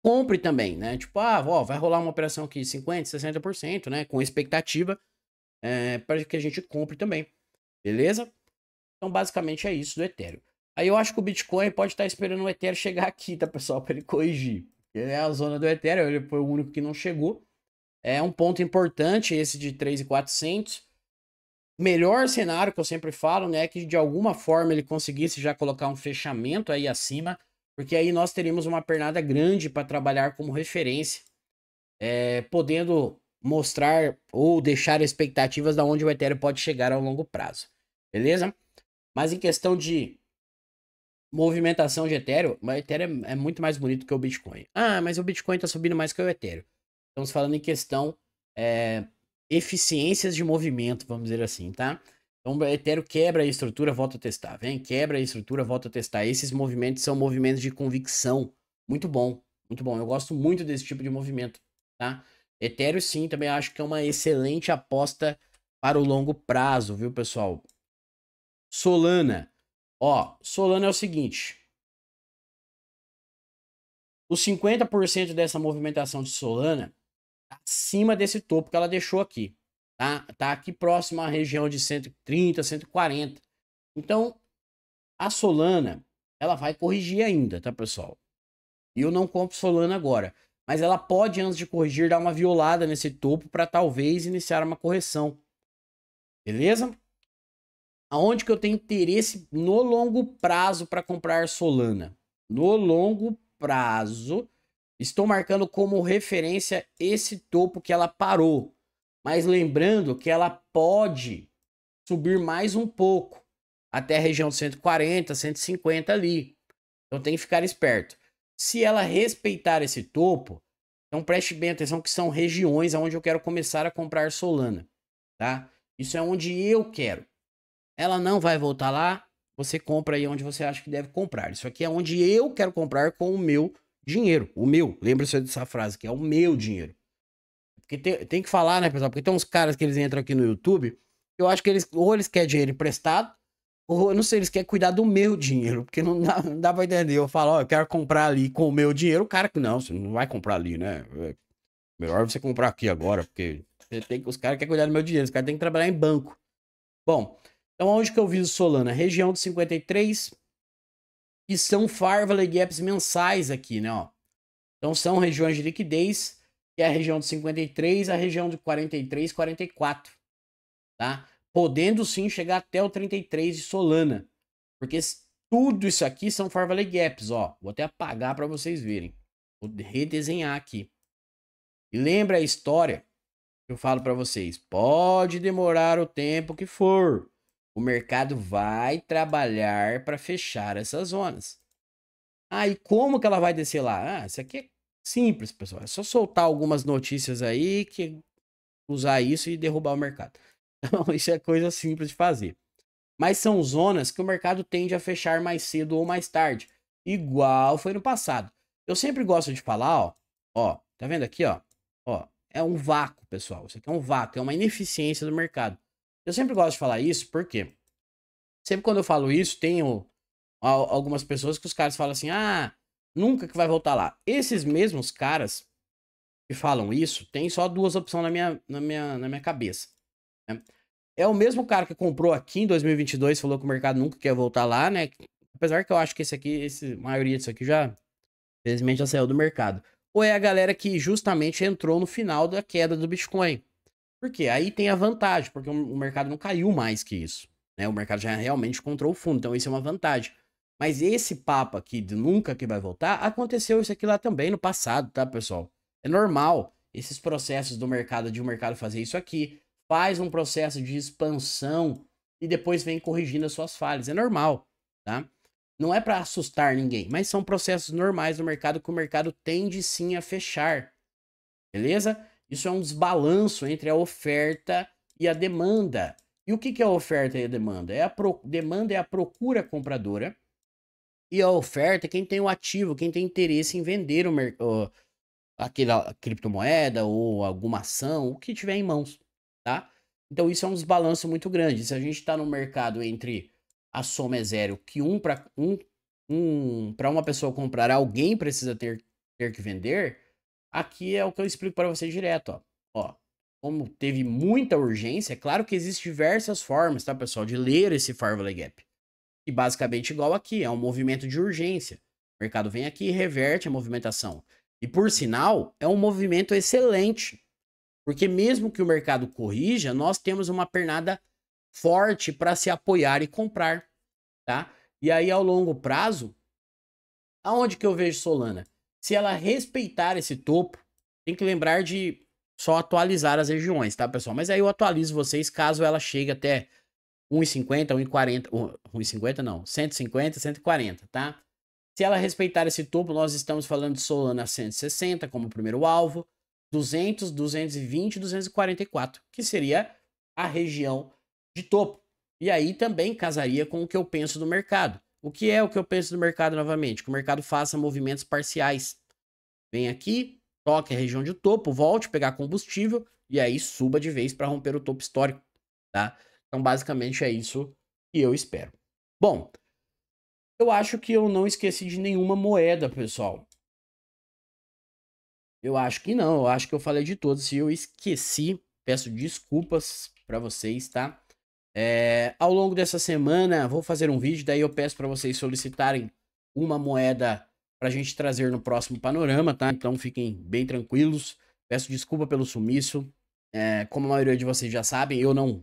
compre também, né? Tipo, vai rolar uma operação aqui 50%, 60%, né? Com expectativa para que a gente compre também. Beleza? Então, basicamente é isso do Ethereum. Aí eu acho que o Bitcoin pode estar esperando o Ethereum chegar aqui, tá, pessoal? Para ele corrigir. Ele é a zona do Ethereum, ele foi o único que não chegou. É um ponto importante esse de 3.400. Melhor cenário que eu sempre falo, né? É que de alguma forma ele conseguisse já colocar um fechamento aí acima. Porque aí nós teríamos uma pernada grande para trabalhar como referência. Podendo mostrar ou deixar expectativas de onde o Ethereum pode chegar ao longo prazo. Beleza? Mas em questão de movimentação de Ethereum, o Ethereum é muito mais bonito que o Bitcoin. Ah, mas o Bitcoin tá subindo mais que o Ethereum. Estamos falando em questão eficiências de movimento, vamos dizer assim, tá? Então o Ethereum quebra a estrutura, volta a testar. Vem, quebra a estrutura, volta a testar. Esses movimentos são movimentos de convicção. Muito bom, muito bom. Eu gosto muito desse tipo de movimento, tá? Ethereum sim, também acho que é uma excelente aposta para o longo prazo, viu, pessoal? Solana. Ó, Solana é o seguinte. Os 50% dessa movimentação de Solana tá acima desse topo que ela deixou aqui, tá? Tá aqui próximo à região de 130, 140. Então, a Solana, ela vai corrigir ainda, tá, pessoal? E eu não compro Solana agora, mas ela pode, antes de corrigir, dar uma violada nesse topo para talvez iniciar uma correção. Beleza? Aonde que eu tenho interesse no longo prazo para comprar Solana? No longo prazo, estou marcando como referência esse topo que ela parou. Mas lembrando que ela pode subir mais um pouco, até a região de 140, 150 ali. Então tem que ficar esperto. Se ela respeitar esse topo, então preste bem atenção que são regiões onde eu quero começar a comprar Solana, tá? Isso é onde eu quero. Ela não vai voltar lá, você compra aí onde você acha que deve comprar. Isso aqui é onde eu quero comprar com o meu dinheiro. O meu, lembra-se dessa frase, que é o meu dinheiro. Porque tem que falar, né, pessoal? Porque tem uns caras que eles entram aqui no YouTube, eu acho que ou eles querem dinheiro emprestado, ou eu não sei, eles querem cuidar do meu dinheiro, porque não dá pra entender. Eu falo, ó, eu quero comprar ali com o meu dinheiro, o cara que não, você não vai comprar ali, né? Melhor você comprar aqui agora, porque os caras querem cuidar do meu dinheiro, os caras têm que trabalhar em banco. Bom, então onde que eu viso Solana? Região de 53, que são Farvalley Gaps mensais aqui, né, ó. Então são regiões de liquidez, que é a região de 53, a região de 43, 44, tá? Podendo sim chegar até o 33 de Solana, porque tudo isso aqui são Farvalley Gaps, ó. Vou até apagar para vocês verem. Vou redesenhar aqui. E lembra a história que eu falo para vocês. Pode demorar o tempo que for. O mercado vai trabalhar para fechar essas zonas. Ah, e como que ela vai descer lá? Ah, isso aqui é simples, pessoal. É só soltar algumas notícias aí, que usar isso e derrubar o mercado. Então, isso é coisa simples de fazer. Mas são zonas que o mercado tende a fechar mais cedo ou mais tarde, igual foi no passado. Eu sempre gosto de falar, ó, tá vendo aqui, ó, é um vácuo, pessoal. Isso aqui é um vácuo, é uma ineficiência do mercado. Eu sempre gosto de falar isso porque sempre quando eu falo isso, tenho algumas pessoas que os caras falam assim: "Ah, nunca que vai voltar lá". Esses mesmos caras que falam isso, tem só duas opções na minha cabeça, né? É o mesmo cara que comprou aqui em 2022 e falou que o mercado nunca quer voltar lá, né? Apesar que eu acho que a maioria disso aqui já, felizmente, já saiu do mercado. Ou é a galera que justamente entrou no final da queda do Bitcoin. Por quê? Aí tem a vantagem, porque o mercado não caiu mais que isso, né? O mercado já realmente encontrou o fundo, então isso é uma vantagem. Mas esse papo aqui de nunca que vai voltar, aconteceu isso aqui lá também no passado, tá, pessoal? É normal esses processos do mercado, de o mercado fazer isso aqui, faz um processo de expansão e depois vem corrigindo as suas falhas. É normal, tá? Não é para assustar ninguém, mas são processos normais do mercado que o mercado tende sim a fechar, beleza? Isso é um desbalanço entre a oferta e a demanda. E o que é a oferta e a demanda? Demanda é a procura compradora e a oferta é quem tem o ativo, quem tem interesse em vender aquela criptomoeda ou alguma ação, o que tiver em mãos, tá? Então isso é um desbalanço muito grande. Se a gente está no mercado entre a soma é zero, que para uma pessoa comprar, alguém precisa ter que vender, aqui é o que eu explico para você direto, ó. Ó, como teve muita urgência, é claro que existem diversas formas, tá, pessoal, de ler esse Fair Value Gap. E basicamente igual aqui, é um movimento de urgência. O mercado vem aqui e reverte a movimentação. E por sinal, é um movimento excelente. Porque mesmo que o mercado corrija, nós temos uma pernada forte para se apoiar e comprar, tá? E aí ao longo prazo, aonde que eu vejo Solana? Se ela respeitar esse topo, tem que lembrar de só atualizar as regiões, tá, pessoal? Mas aí eu atualizo vocês caso ela chegue até 1,50, 1,40, 1,50 não, 150, 140, tá? Se ela respeitar esse topo, nós estamos falando de Solana 160 como primeiro alvo, 200, 220, 244, que seria a região de topo. E aí também casaria com o que eu penso do mercado. O que é o que eu penso do mercado novamente? Que o mercado faça movimentos parciais. Vem aqui, toque a região de topo, volte, pegar combustível e aí suba de vez para romper o topo histórico, tá? Então basicamente é isso que eu espero. Bom, eu acho que eu não esqueci de nenhuma moeda, pessoal. Eu acho que não, eu acho que eu falei de todos. Se eu esqueci, peço desculpas para vocês, tá? Ao longo dessa semana, vou fazer um vídeo, daí eu peço para vocês solicitarem uma moeda pra gente trazer no próximo panorama, tá? Então fiquem bem tranquilos. Peço desculpa pelo sumiço. Como a maioria de vocês já sabem, eu não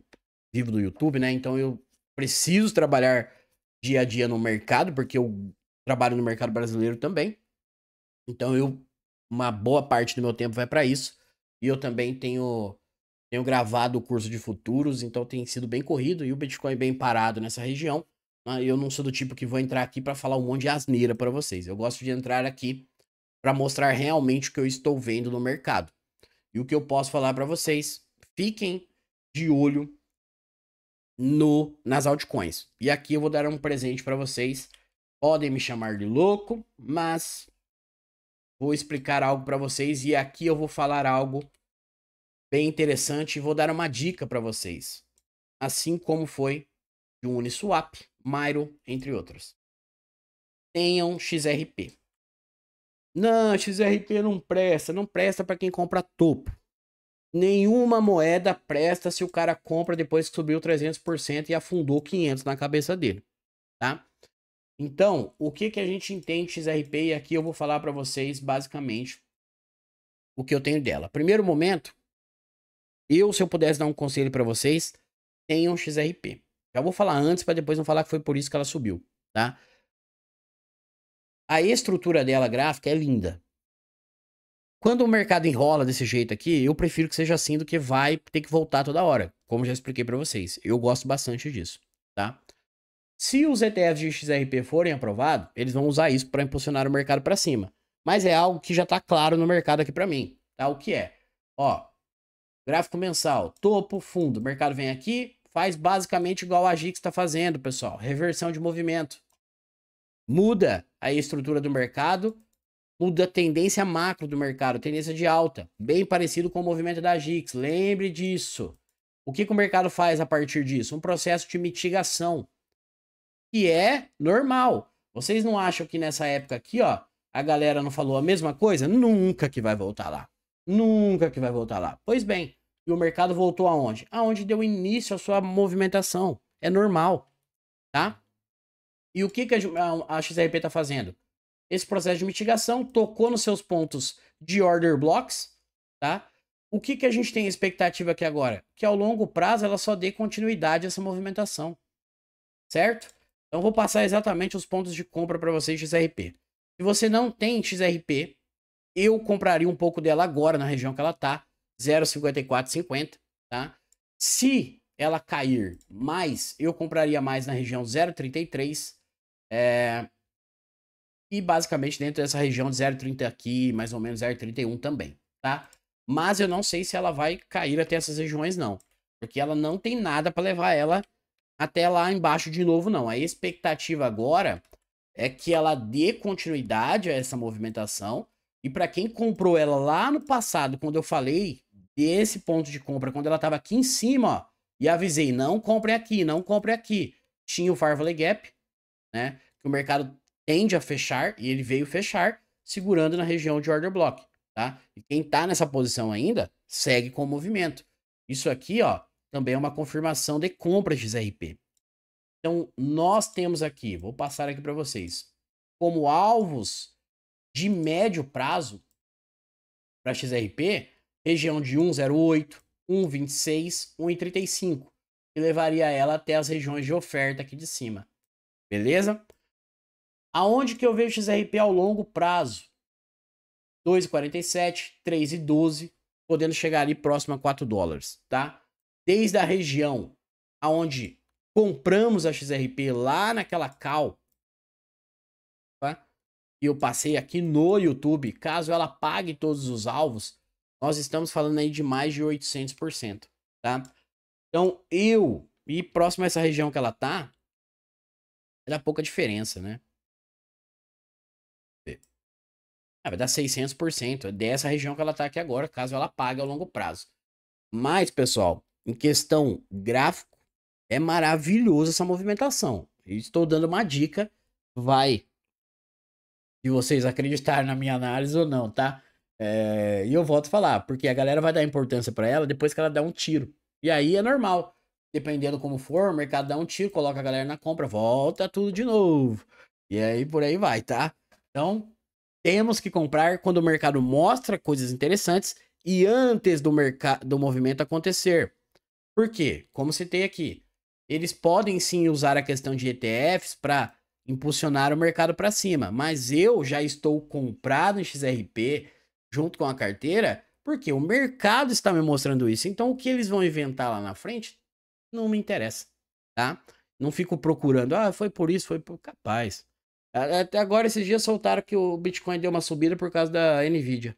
vivo do YouTube, né? Então eu preciso trabalhar dia a dia no mercado, porque eu trabalho no mercado brasileiro também. Então uma boa parte do meu tempo vai para isso. E eu também tenho gravado o curso de futuros, então tem sido bem corrido e o Bitcoin bem parado nessa região. Eu não sou do tipo que vou entrar aqui para falar um monte de asneira para vocês. Eu gosto de entrar aqui para mostrar realmente o que eu estou vendo no mercado. E o que eu posso falar para vocês, fiquem de olho nas altcoins. E aqui eu vou dar um presente para vocês. Podem me chamar de louco, mas vou explicar algo para vocês e aqui eu vou falar algo bem interessante e vou dar uma dica para vocês. Assim como foi de um Uniswap, Myro, entre outros. Tenham XRP. Não, XRP não presta para quem compra topo. Nenhuma moeda presta se o cara compra depois que subiu 300% e afundou 500 na cabeça dele, tá? Então, o que a gente entende de XRP e aqui eu vou falar para vocês basicamente o que eu tenho dela. Primeiro momento, se eu pudesse dar um conselho para vocês, tenham XRP. Já vou falar antes para depois não falar que foi por isso que ela subiu, tá? A estrutura dela gráfica é linda. Quando o mercado enrola desse jeito aqui, eu prefiro que seja assim do que vai ter que voltar toda hora, como já expliquei para vocês. Eu gosto bastante disso, tá? Se os ETFs de XRP forem aprovados, eles vão usar isso para impulsionar o mercado para cima. Mas é algo que já está claro no mercado aqui para mim, tá? O que é? Ó, gráfico mensal, topo, fundo. O mercado vem aqui, faz basicamente igual a AGIX está fazendo, pessoal. Reversão de movimento. Muda a estrutura do mercado, muda a tendência macro do mercado, tendência de alta. Bem parecido com o movimento da AGIX. Lembre disso. O que o mercado faz a partir disso? Um processo de mitigação, que é normal. Vocês não acham que nessa época aqui, ó, a galera não falou a mesma coisa? Nunca que vai voltar lá. Nunca que vai voltar lá. Pois bem, e o mercado voltou aonde? Aonde deu início à sua movimentação. É normal, tá? E o que a XRP tá fazendo? Esse processo de mitigação tocou nos seus pontos de order blocks, tá? O que a gente tem expectativa aqui agora? Que ao longo prazo ela só dê continuidade a essa movimentação, certo? Então vou passar exatamente os pontos de compra para vocês XRP. Se você não tem XRP, eu compraria um pouco dela agora na região que ela tá, 0,5450, tá? Se ela cair mais, eu compraria mais na região 0,33, e basicamente dentro dessa região de 0,30 aqui, mais ou menos 0,31 também, tá? Mas eu não sei se ela vai cair até essas regiões não, porque ela não tem nada para levar ela até lá embaixo de novo não. A expectativa agora é que ela dê continuidade a essa movimentação, e para quem comprou ela lá no passado, quando eu falei desse ponto de compra, quando ela estava aqui em cima, ó, e avisei, não compre aqui, não compre aqui, tinha o Farley Gap, né, que o mercado tende a fechar, e ele veio fechar, segurando na região de order block, tá? E quem tá nessa posição ainda, segue com o movimento. Isso aqui, ó, também é uma confirmação de compra de XRP. Então, nós temos aqui, vou passar aqui para vocês, como alvos de médio prazo para XRP, região de 1,08, 1,26, 1,35, que levaria ela até as regiões de oferta aqui de cima. Beleza? Aonde que eu vejo XRP ao longo prazo? 2,47, 3,12, podendo chegar ali próximo a 4 dólares, tá? Desde a região aonde compramos a XRP lá naquela call, tá? E eu passei aqui no YouTube, caso ela pague todos os alvos, nós estamos falando aí de mais de 800%, tá? Então, e próximo a essa região que ela tá, dá pouca diferença, né? Vai dar 600%, é dessa região que ela tá aqui agora, caso ela pague ao longo prazo. Mas, pessoal, em questão gráfico, é maravilhoso essa movimentação. Estou dando uma dica, vai de vocês acreditarem na minha análise ou não, tá? E eu volto a falar, porque a galera vai dar importância para ela depois que ela dá um tiro. E aí é normal. Dependendo como for, o mercado dá um tiro, coloca a galera na compra, volta tudo de novo. E aí por aí vai, tá? Então, temos que comprar quando o mercado mostra coisas interessantes e antes do movimento acontecer. Por quê? Como citei aqui, eles podem sim usar a questão de ETFs para impulsionar o mercado para cima, mas eu já estou comprado em XRP junto com a carteira porque o mercado está me mostrando isso. Então o que eles vão inventar lá na frente não me interessa, tá? Não fico procurando, foi por isso, foi por capaz. Até agora, esses dias soltaram que o Bitcoin deu uma subida por causa da Nvidia.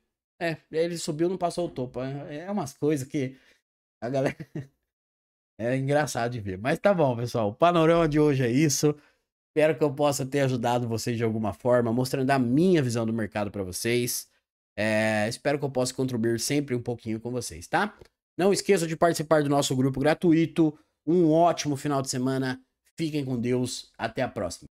Ele subiu, não passou o topo. É umas coisas que a galera... É engraçado de ver. Mas tá bom, pessoal. O panorama de hoje é isso. Espero que eu possa ter ajudado vocês de alguma forma, mostrando a minha visão do mercado para vocês. Espero que eu possa contribuir sempre um pouquinho com vocês, tá? Não esqueçam de participar do nosso grupo gratuito. Um ótimo final de semana. Fiquem com Deus. Até a próxima.